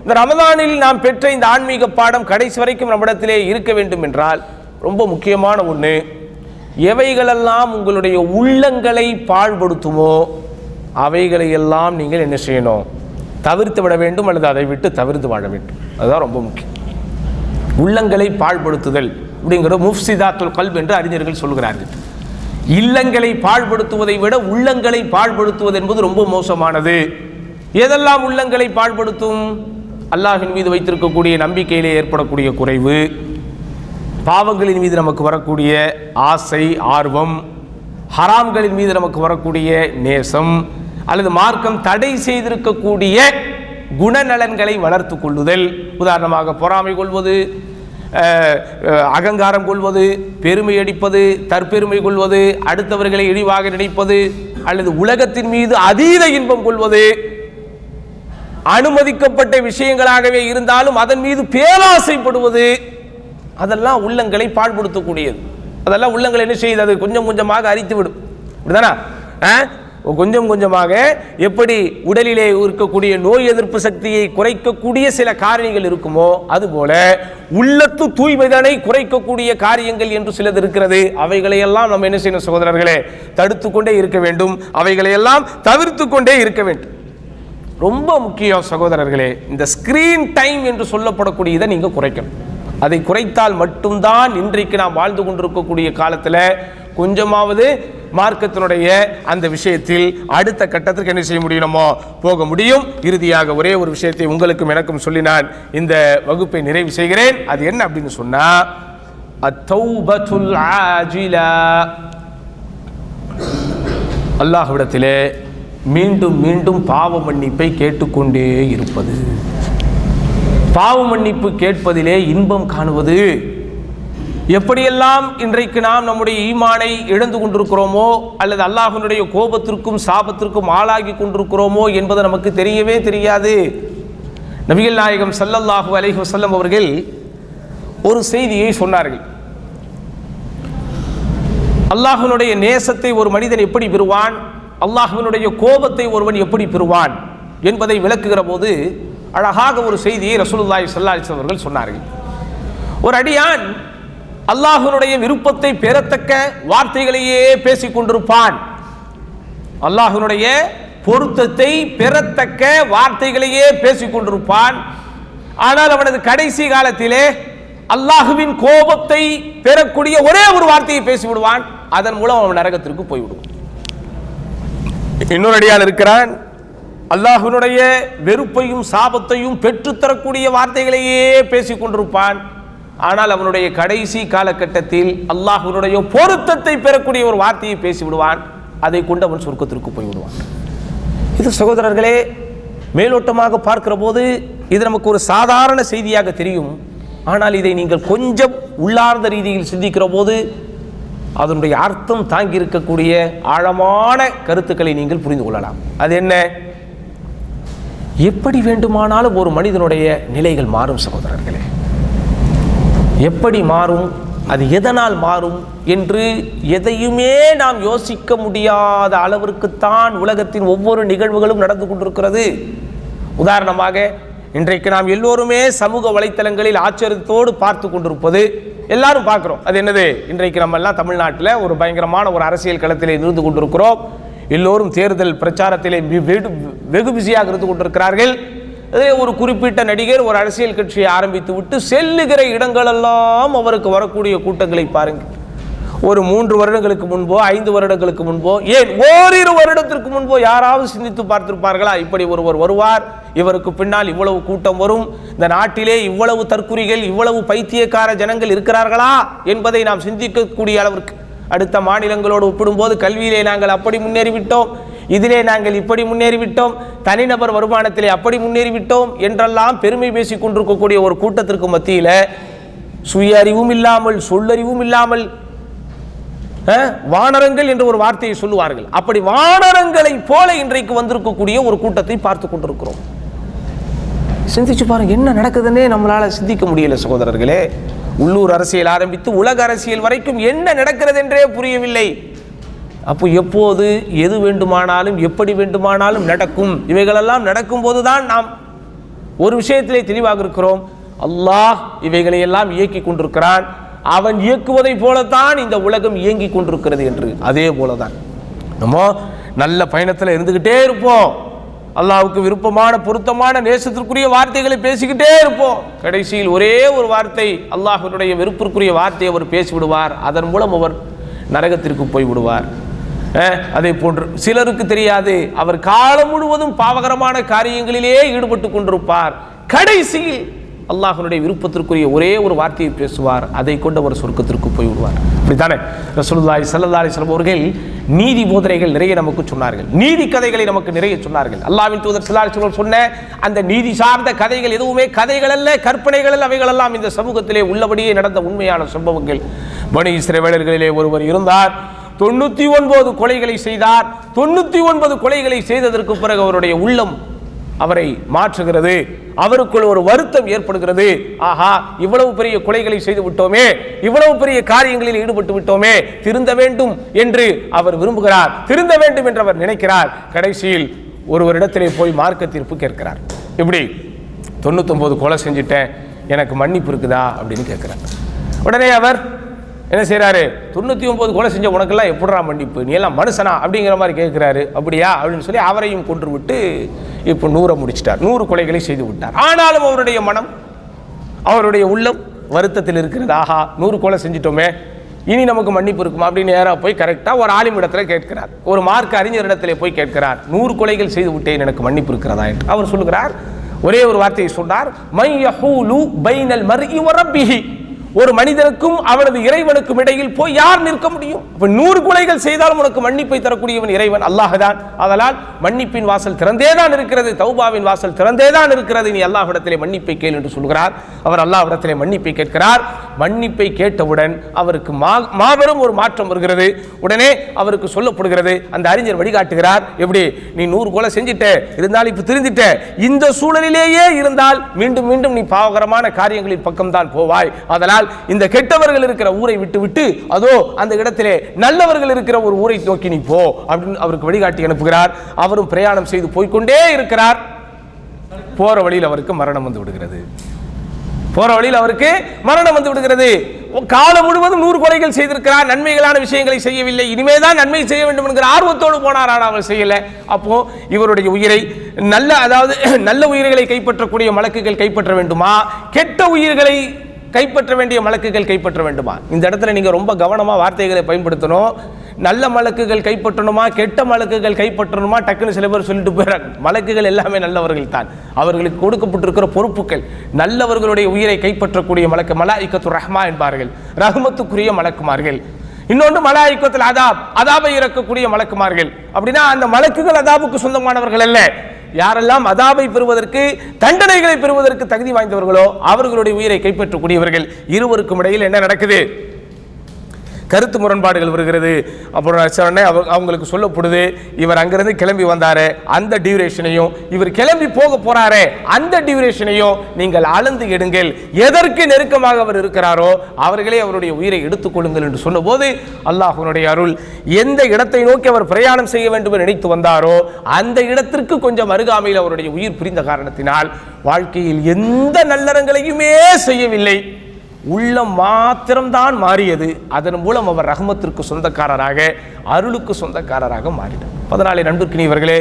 இந்த ரமதானில் நாம் பெற்ற இந்த ஆன்மீக பாடம் கடைசி வரைக்கும் நம்மிடத்திலே இருக்க வேண்டும் என்றால் ரொம்ப முக்கியமான ஒன்று, எவைகளெல்லாம் உங்களுடைய உள்ளங்களை பாழ்படுத்துமோ அவைகளை எல்லாம் நீங்கள் என்ன செய்யணும், தவிர்த்து விட வேண்டும், அல்லது அதை விட்டு தவிர்த்து வாழ வேண்டும். அதுதான் ரொம்ப முக்கியம். உள்ளங்களை பாழ்படுத்துதல் அப்படிங்கிற முஃப்சிதாத்துல் கல்ப் என்று அறிஞர்கள் சொல்கிறார்கள். இல்லங்களை பாழ்படுத்துவதை விட உள்ளங்களை பாழ்படுத்துவது என்பது ரொம்ப மோசமானது. எதெல்லாம் உள்ளங்களை பாழ்படுத்தும்? அல்லாஹ்வின் மீது வைத்திருக்கக்கூடிய நம்பிக்கையிலே ஏற்படக்கூடிய குறைவு, பாவங்களின் மீது நமக்கு வரக்கூடிய ஆசை, ஆர்வம், ஹராம்களின் மீது நமக்கு வரக்கூடிய நேசம், அல்லது மார்க்கம் தடை செய்திருக்கக்கூடிய குணநலன்களை வளர்த்து கொள்ளுதல். உதாரணமாக பொறாமை கொள்வது, அகங்காரம் கொள்வது, பெருமை அடிப்பது, தற்பெருமை கொள்வது, அடுத்தவர்களை இழிவாக நினைப்பது, அல்லது உலகத்தின் மீது அதீத இன்பம் கொள்வது, அனுமதிக்கப்பட்ட விஷயங்களாகவே இருந்தாலும் அதன் மீது பேராசைப்படுவது, அதெல்லாம் உள்ளங்களை பாழ்படுத்தக்கூடியது. அதெல்லாம் உள்ளங்களை என்ன செய்யுது, அது கொஞ்சம் கொஞ்சமாக அரித்து விடும். இப்படிதானா? கொஞ்சம் கொஞ்சமாக எப்படி உடலிலே இருக்கக்கூடிய நோய் எதிர்ப்பு சக்தியை குறைக்கக்கூடிய சில காரியங்கள் இருக்குமோ அதுபோல உள்ளத்து தூய்மைதனை குறைக்கக்கூடிய காரியங்கள் என்று சிலது இருக்கிறது. அவைகளையெல்லாம் நம்ம என்ன செய்யணும் சகோதரர்களே, தடுத்து கொண்டே இருக்க வேண்டும். அவைகளையெல்லாம் தவிர்த்து கொண்டே இருக்க வேண்டும். ரொம்ப முக்கியம் சகோதரர்களே, இந்த ஸ்கிரீன் டைம் என்று சொல்லப்படக்கூடியதை நீங்க குறைக்கணும். அதை குறைத்தால் மட்டும்தான் இன்றைக்கு நாம் வாழ்ந்து கொண்டிருக்கக்கூடிய காலத்தில் கொஞ்சமாவது மார்க்கத்தினுடைய அந்த விஷயத்தில் அடுத்த கட்டத்திற்கு என்ன செய்ய முடியுமோ போக முடியும். இறுதியாக ஒரே ஒரு விஷயத்தை உங்களுக்கும் எனக்கும் சொல்லி நான் இந்த வகுப்பை நிறைவு செய்கிறேன். அது என்ன அப்படின்னு சொன்னா, அத்தௌபத்துல் ஆஜிலா, அல்லாஹ்விடத்திலே மீண்டும் மீண்டும் பாவ மன்னிப்பை கேட்டுக்கொண்டே இருப்பது. பாவ மன்னிப்பு கேட்பதிலே இன்பம் காணுவது. எப்படியெல்லாம் இன்றைக்கு நாம் நம்முடைய ஈமானை இழந்து கொண்டிருக்கிறோமோ அல்லது அல்லாஹ்வினுடைய கோபத்திற்கும் சாபத்திற்கும் ஆளாகி கொண்டிருக்கிறோமோ என்பது நமக்கு தெரியவே தெரியாது. நபிகள் நாயகம் ஸல்லல்லாஹு அலைஹி வஸல்லம் அவர்கள் ஒரு செய்தியை சொன்னார்கள். அல்லாஹ்வினுடைய நேசத்தை ஒரு மனிதன் எப்படி பெறுவான், அல்லாஹ்வினுடைய கோபத்தை ஒருவன் எப்படி பெறுவான் என்பதை விளக்குகிற போது அழகாக ஒரு செய்தியை ரசூலுல்லாஹி ஸல்லல்லாஹு அலைஹி வஸல்லம் அவர்கள் சொன்னார்கள். ஒரு அடியான் அல்லாஹ்வினுடைய விருப்பத்தை பெறத்தக்க வார்த்தைகளையே பேசிக் கொண்டிருப்பான், அல்லாஹ்வினுடைய பொருத்தத்தை பெறத்தக்க வார்த்தைகளையே பேசிக் கொண்டிருப்பான். ஆனால் அவனது கடைசி காலத்திலே அல்லாஹ்வின் கோபத்தை பெறக்கூடிய ஒரே ஒரு வார்த்தையை பேசிவிடுவான். அதன் மூலம் அவன் நரகத்திற்கு போய்விடுவான். இன்னொரு அடியான் இருக்கிறான், அல்லாஹ்வினுடைய வெறுப்பையும் சாபத்தையும் பெற்றுத்தரக்கூடிய வார்த்தைகளையே பேசிக் கொண்டிருப்பான். ஆனால் அவனுடைய கடைசி காலகட்டத்தில் அல்லாஹ்வினுடைய பொருத்தத்தை பெறக்கூடிய ஒரு வார்த்தையை பேசிவிடுவான். அதை கொண்டு அவன் சொர்க்கத்திற்கு போய்விடுவான். இது சகோதரர்களே, மேலோட்டமாக பார்க்கிற போது இது நமக்கு ஒரு சாதாரண செய்தியாக தெரியும். ஆனால் இதை நீங்கள் கொஞ்சம் உள்ளார்ந்த ரீதியில் சிந்திக்கிற போது அதனுடைய அர்த்தம் தாங்கி இருக்கக்கூடிய ஆழமான கருத்துக்களை நீங்கள் புரிந்து கொள்ளலாம். அது என்ன? எப்படி வேண்டுமானாலும் ஒரு மனிதனுடைய நிலைகள் மாறும் சகோதரர்களே. எப்படி மாறும், அது எதனால் மாறும் என்று எதையுமே நாம் யோசிக்க முடியாத அளவிற்குத்தான் உலகத்தின் ஒவ்வொரு நிகழ்வுகளும் நடந்து கொண்டிருக்கிறது. உதாரணமாக இன்றைக்கு நாம் எல்லோருமே சமூக வலைத்தளங்களில் ஆச்சரியத்தோடு பார்த்து கொண்டிருப்பது எல்லாரும் பார்க்கிறோம். அது என்னது? இன்றைக்கு நம்ம எல்லாம் தமிழ்நாட்டில் ஒரு பயங்கரமான ஒரு அரசியல் களத்திலே இருந்து கொண்டிருக்கிறோம். எல்லோரும் தேர்தல் பிரச்சாரத்திலே வெகு பிஸியாக இருந்து கொண்டிருக்கிறார்கள். ஒரு குறிப்பிட்ட நடிகர் ஒரு அரசியல் கட்சியை ஆரம்பித்து விட்டு செல்லுகிற இடங்களெல்லாம் அவருக்கு வரக்கூடிய கூட்டங்களை பாருங்கள். ஒரு 3 வருடங்களுக்கு முன்போ 5 வருடங்களுக்கு முன்போ, ஏன் ஓரிரு வருடத்திற்கு முன்போ யாராவது சிந்தித்து பார்த்திருப்பார்களா? இப்படி ஒருவர் வருவார், இவருக்கு பின்னால் இவ்வளவு கூட்டம் வரும், இந்த நாட்டிலே இவ்வளவு தற்குறிகள், இவ்வளவு பைத்தியக்கார ஜனங்கள் இருக்கிறார்களா என்பதை நாம் சிந்திக்கக்கூடிய அளவிற்கு. அடுத்த மாநிலங்களோடு ஒப்பிடும்போது கல்வியிலே நாங்கள் அப்படி முன்னேறிவிட்டோம், இதிலே நாங்கள் இப்படி முன்னேறிவிட்டோம், தனிநபர் வருமானத்திலே அப்படி முன்னேறிவிட்டோம் என்றெல்லாம் பெருமை பேசிக் கொண்டிருக்கக்கூடிய ஒரு கூட்டத்திற்கு மத்தியில் சுய அறிவும் இல்லாமல் சொல்லறிவும் இல்லாமல் வானரங்கள் என்ற ஒரு வார்த்தையை சொல்லுவார்கள். அப்படி வானரங்களை போல இன்றைக்கு வந்திருக்கக்கூடிய ஒரு கூட்டத்தை பார்த்து கொண்டிருக்கிறோம். சிந்திச்சு பாருங்க, என்ன நடக்குதுன்னே நம்மளால சிந்திக்க முடியல சகோதரர்களே. உள்ளூர் அரசியல் ஆரம்பித்து உலக அரசியல் வரைக்கும் என்ன நடக்கிறது என்றே புரியவில்லை. அப்போ எப்போது எது வேண்டுமானாலும் எப்படி வேண்டுமானாலும் நடக்கும். இவைகளெல்லாம் நடக்கும் போதுதான் நாம் ஒரு விஷயத்திலே தெளிவாக இருக்கிறோம். அல்லாஹ் இவைகளை எல்லாம் இயக்கி கொண்டிருக்கிறான். அவன் இயக்குவதை போலத்தான் இந்த உலகம் இயங்கி கொண்டிருக்கிறது என்று. அதே போலதான் நம்ம நல்ல பயணத்தில் இருந்துகிட்டே இருப்போம். அல்லாஹ்வுக்கு விருப்பமான பொருத்தமான நேசத்திற்குரிய வார்த்தைகளை பேசிக்கிட்டே இருப்போம். கடைசியில் ஒரே ஒரு வார்த்தை, அல்லாஹ்வுடைய வெறுப்பிற்குரிய வார்த்தையை அவர் பேசிவிடுவார். அதன் மூலம் அவர் நரகத்திற்கு போய் விடுவார். அதே போன்று சிலருக்கு தெரியாது, அவர் காலம் முழுவதும் பாவகரமான காரியங்களிலே ஈடுபட்டு கொண்டிருப்பார். கடைசியில் அல்லாஹ்வுடைய விருப்பத்திற்குரிய ஒரே ஒரு வார்த்தையை பேசுவார். அதை கொண்டு அவர் சொர்க்கத்திற்கு போய் விடுவார். அப்படித்தானே ரசூலுல்லாஹி ஸல்லல்லாஹு அலைஹி வஸல்லம் அவர்கள் நீதி போதனைகள் நிறைய நமக்கு சொன்னார்கள். நீதி கதைகளை நமக்கு நிறைய சொன்னார்கள். அல்லாஹ்வின் தூதர் ஸல்லல்லாஹு அலைஹி வஸல்லம் சொன்ன அந்த நீதி சார்ந்த கதைகள் எதுவுமே கதைகள் அல்ல, கற்பனைகள் அல்ல. அவைகளெல்லாம் இந்த சமூகத்திலே உள்ளபடியே நடந்த உண்மையான சம்பவங்கள். பனி இஸ்ரவேலர்களிலே ஒருவர் இருந்தார். 99 கொலைகளை செய்தார். 99 கொலைகளை செய்ததற்கு பிறகு அவருடைய உள்ளம் அவரை மாற்றுகிறது. அவருக்குள் ஒரு வருத்தம் ஏற்படுகிறது. ஆஹா, இவ்வளவு பெரிய கொலைகளை செய்து விட்டோமே, இவ்வளவு பெரிய காரியங்களில் ஈடுபட்டு விட்டோமே, திருந்த வேண்டும் என்று அவர் விரும்புகிறார். திருந்த வேண்டும் என்று அவர் நினைக்கிறார். கடைசியில் ஒருவரிடத்திலே போய் மார்க்க தீர்ப்பு கேட்கிறார். இப்படி 99 கொலை செஞ்சுட்டேன், எனக்கு மன்னிப்பு இருக்குதா அப்படின்னு கேட்கிறார். உடனே அவர் என்ன செய்யறாரு, 99 கொலை செஞ்ச உனக்கெல்லாம் எப்படிரா மன்னிப்பு, நீ எல்லாம் மனுஷனா அப்படிங்கிற மாதிரி கேட்கிறாரு. அப்படியா அப்படின்னு சொல்லி அவரையும் கொன்று விட்டு இப்போ 100 முடிச்சிட்டார். 100 கொலைகளை செய்து விட்டார். ஆனாலும் அவருடைய மனம், அவருடைய உள்ளம் வருத்தத்தில் இருக்கிறது. ஆஹா, 100 கொலை செஞ்சிட்டோமே, இனி நமக்கு மன்னிப்பு இருக்குமா அப்படின்னு நேராக போய் கரெக்டாக ஒரு ஆலிம் இடத்துல கேட்கிறார். ஒரு மார்க்க அறிஞர் இடத்துல போய் கேட்கிறார், 100 கொலைகள் செய்து விட்டேன், எனக்கு மன்னிப்பு இருக்கிறதா என்று. அவர் சொல்லுகிறார், ஒரே ஒரு வார்த்தையை சொன்னார், மை யஹூலு பைனல் மர்இ வ ரப்பிஹி. ஒரு மனிதனுக்கும் அவனது இறைவனுக்கும் இடையில் போய் யார் நிற்க முடியும்? 100 கொலைகள் செய்தாலும் உனக்கு மன்னிப்பை தரக்கூடியவன் இறைவன், அல்லாஹ் தான். அதனால் மன்னிப்பின் வாசல் திறந்தேதான் இருக்கிறது, தௌபாவின் வாசல் திறந்தேதான் இருக்கிறது. நீ அல்லாஹ்விடத்திலே மன்னிப்பை கேள் என்று சொல்கிறார். அவர் அல்லாஹ்விடத்திலே மன்னிப்பை கேட்கிறார். மன்னிப்பை கேட்டவுடன் அவருக்கு மாபெரும் ஒரு மாற்றம் வருகிறது. உடனே அவருக்கு சொல்லப்படுகிறது, அந்த அறிஞர் வழிகாட்டுகிறார், எப்படி நீ 100 கொலை செஞ்சிட்ட, இருந்தாலும் இப்ப திருந்திட்ட, இந்த சூழலிலேயே இருந்தால் மீண்டும் மீண்டும் நீ பாவகரமான காரியங்களின் பக்கம் தான் போவாய். அதனால் இந்த கெட்டவர்கள் இருக்கிற ஊரை விட்டு விட்டு அதோ அந்த இடத்திலே நல்லவர்கள் இருக்கிற ஒரு ஊரை நோக்கி நீ போ அப்படின்னு அவருக்கு வழிகாட்டி அனுப்புகிறார். அவரும் பிரயாணம் செய்து போய்கொண்டே இருக்கிறார். போற வழியில் அவருக்கு மரணம் வந்து விடுகிறது. போற வழியில் அவருக்கு மரணம் வந்து விடுகிறது. காலம் முழுவதும் 100 கொலைகள் செய்திருக்கிறார், நன்மைகளான விஷயங்களை செய்யவில்லை. இனிமேதான் நன்மை செய்ய வேண்டும் என்கிற ஆர்வத்தோடு போனார், ஆனால் அவர் செய்யல. அப்போ இவருடைய உயிரை நல்ல உயிர்களை கைப்பற்றக்கூடிய மலக்குகள் கைப்பற்ற வேண்டுமா, கெட்ட உயிர்களை கைப்பற்ற வேண்டிய மலக்குகள் கைப்பற்ற வேண்டுமா? இந்த இடத்துல நீங்க ரொம்ப கவனமா வார்த்தைகளை பயன்படுத்தணும். நல்ல மலக்குகள் கைப்பற்றணுமா, கெட்ட மலக்குகள் கைப்பற்றணுமா, டக்குன்னு சில பேர் சொல்லிட்டு போயிறாங்க. மலக்குகள் எல்லாமே நல்லவர்கள் தான். அவர்களுக்கு கொடுக்கப்பட்டிருக்கிற பொறுப்புகள். நல்லவர்களுடைய உயிரை கைப்பற்றக்கூடிய மலக்கு மலாயிக்கத்து ரஹ்மா என்பார்கள், ரஹ்மத்துக்குரிய மலக்குமார்கள். இன்னொன்று மலாயிக்கத்துல் அதாபை இறக்கக்கூடிய மலக்குமார்கள். அப்படின்னா அந்த மலக்குகள் அதாபுக்கு சொந்தமானவர்கள் அல்ல. யாரெல்லாம் அதாபை பெறுவதற்கு, தண்டனைகளை பெறுவதற்கு தகுதி வாய்ந்தவர்களோ அவர்களுடைய உயிரை கைப்பற்றக்கூடியவர்கள். இருவருக்கும் இடையில் என்ன நடக்குது? கருத்து முரண்பாடுகள் வருகிறது. அப்புறம் அவங்களுக்கு சொல்லப்படுது, இவர் அங்கிருந்து கிளம்பி வந்தாரு, அந்த டியூரேஷனையும் இவர் கிளம்பி போக போறாரே அந்த டியூரேஷனையும் நீங்கள் அளந்து எடுங்கள். எதற்கு நெருக்கமாக அவர் இருக்கிறாரோ அவர்களே அவருடைய உயிரை எடுத்துக் கொள்ளுங்கள் என்று சொன்னபோது அல்லாஹ்வுடைய அருள், எந்த இடத்தை நோக்கி அவர் பிரயாணம் செய்ய வேண்டும் என்று நினைத்து வந்தாரோ அந்த இடத்திற்கு கொஞ்சம் அருகாமையில் அவருடைய உயிர் பிரிந்த காரணத்தினால் வாழ்க்கையில் எந்த நல்லறங்களையுமே செய்யவில்லை, உள்ளம் மாத்திரம்தான் மாறியது. அதன் மூலம் அவர் ரஹ்மத்திற்கு சொந்தக்காரராக, அருளுக்கு சொந்தக்காரராக மாறினார். அதனாலே நண்பர்களே,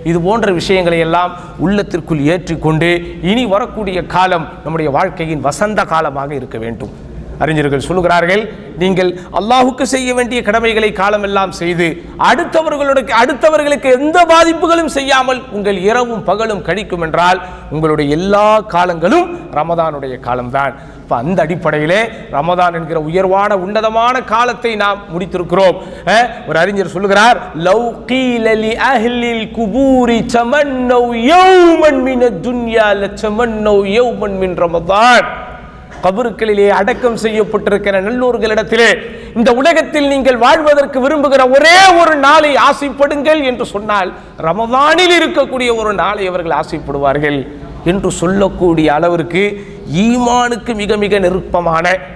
இது போன்ற விஷயங்களை எல்லாம் உள்ளத்திற்குள் ஏற்றிக்கொண்டு இனி வரக்கூடிய காலம் நம்முடைய வாழ்க்கையின் வசந்த காலமாக இருக்க வேண்டும். அறிஞர்கள் சொல்லுகிறார்கள், நீங்கள் அல்லாஹுக்கு செய்ய வேண்டிய கடமைகளை காலமெல்லாம் செய்து அடுத்தவர்களுக்கு எந்த பாதிப்புகளும் செய்யாமல் உங்கள் இரவும் பகலும் கழிக்கும் என்றால் உங்களுடைய எல்லா காலங்களும் ரமதானுடைய காலம்தான். அந்த அடிப்படையிலே ரமதான் என்கிற உயர்வான உன்னதமான காலத்தை நாம் முடித்திருக்கிறோம். ஒரு அறிஞர் சொல்லுகிறார், லவ் கீல லி அஹ்லில் குபூரி தமன்னௌ யௌமன் மினத் துன்யா லதமன்னௌ யௌமன் மின் ரமதான். கபருக்களிலே அடக்கம் செய்யப்பட்டிருக்கிற நல்லோர்களிடத்திலே இந்த உலகத்தில் நீங்கள் வாழ்வதற்கு விரும்புகிற ஒரே ஒரு நாளை ஆசைப்படுங்கள் என்று சொன்னால் ரமதானில் இருக்கக்கூடிய ஒரு நாளை அவர்கள் ஆசைப்படுவார்கள் என்று சொல்லக்கூடிய அளவிற்கு ஈமானுக்கு மிக மிக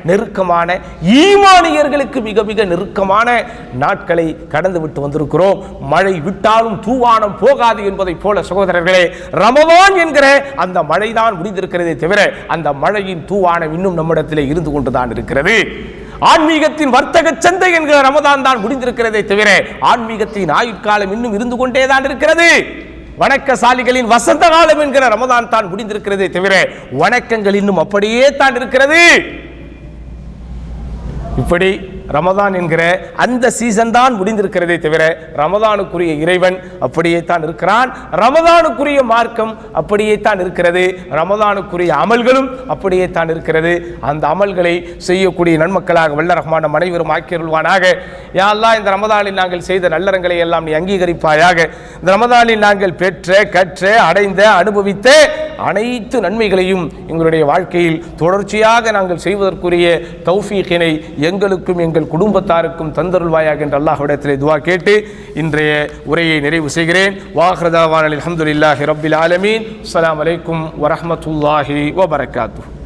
நெருக்கமான ஈமானியர்களுக்கு மிக மிக நெருக்கமான நாட்களை கடந்து விட்டு வந்திருக்கிறோம். மழை விட்டாலும் தூவானம் போகாது என்பதை போல சகோதரர்களே, ரமதான் என்கிற அந்த மழைதான் முடிந்திருக்கிறதே தவிர அந்த மழையின் தூவானம் இன்னும் நம்மிடத்திலே இருந்து கொண்டுதான் இருக்கிறது. ஆன்மீகத்தின் வர்த்தக சந்தை என்கிற ரமதான் தான் முடிந்திருக்கிறதே தவிர ஆன்மீகத்தின் ஆயுட்காலம் இன்னும் இருந்து கொண்டேதான் இருக்கிறது. வணக்கசாலிகளின் வசந்த காலம் என்கிற ரமதான் தான் முடிந்திருக்கிறதே தவிர வணக்கங்கள் இன்னும் அப்படியே தான் இருக்கிறது. இப்படி ரமதான் என்கிற அந்த சீசன் தான் முடிந்திருக்கிறதே தவிர ரமதானுக்குரிய இறைவன் அப்படியே தான் இருக்கிறான். ரமதானுக்குரிய மார்க்கம் அப்படியே தான் இருக்கிறது. ரமதானுக்குரிய அமல்களும் அப்படியே தான் இருக்கிறது. அந்த அமல்களை செய்யக்கூடிய நன்மக்களாக வல்ல ரஹ்மான் அனைவரும் ஆக்கியருள்வானாக. யா அல்லாஹ், இந்த ரமதானில் நாங்கள் செய்த நல்லறங்களை எல்லாம் நீ அங்கீகரிப்பாயாக. இந்த ரமதானில் நாங்கள் பெற்ற கற்ற அடைந்த அனுபவித்த அனைத்து நன்மைகளையும் எங்களுடைய வாழ்க்கையில் தொடர்ச்சியாக நாங்கள் செய்வதற்குரிய தௌஃபீக்கினை எங்களுக்கும் எங்கள் குடும்பத்தாருக்கும் தந்தருள்வாயாக என்று அல்லாஹ்விடத்திலே துஆ கேட்டு இன்றைய உரையை நிறைவு செய்கிறேன். வாஹ்ரதாவான அல்ஹம்துலில்லாஹி ரப்பில் ஆலமீன். அஸ்ஸலாமு அலைக்கும் வரஹ்மத்துல்லாஹி வபரகாத்துஹு.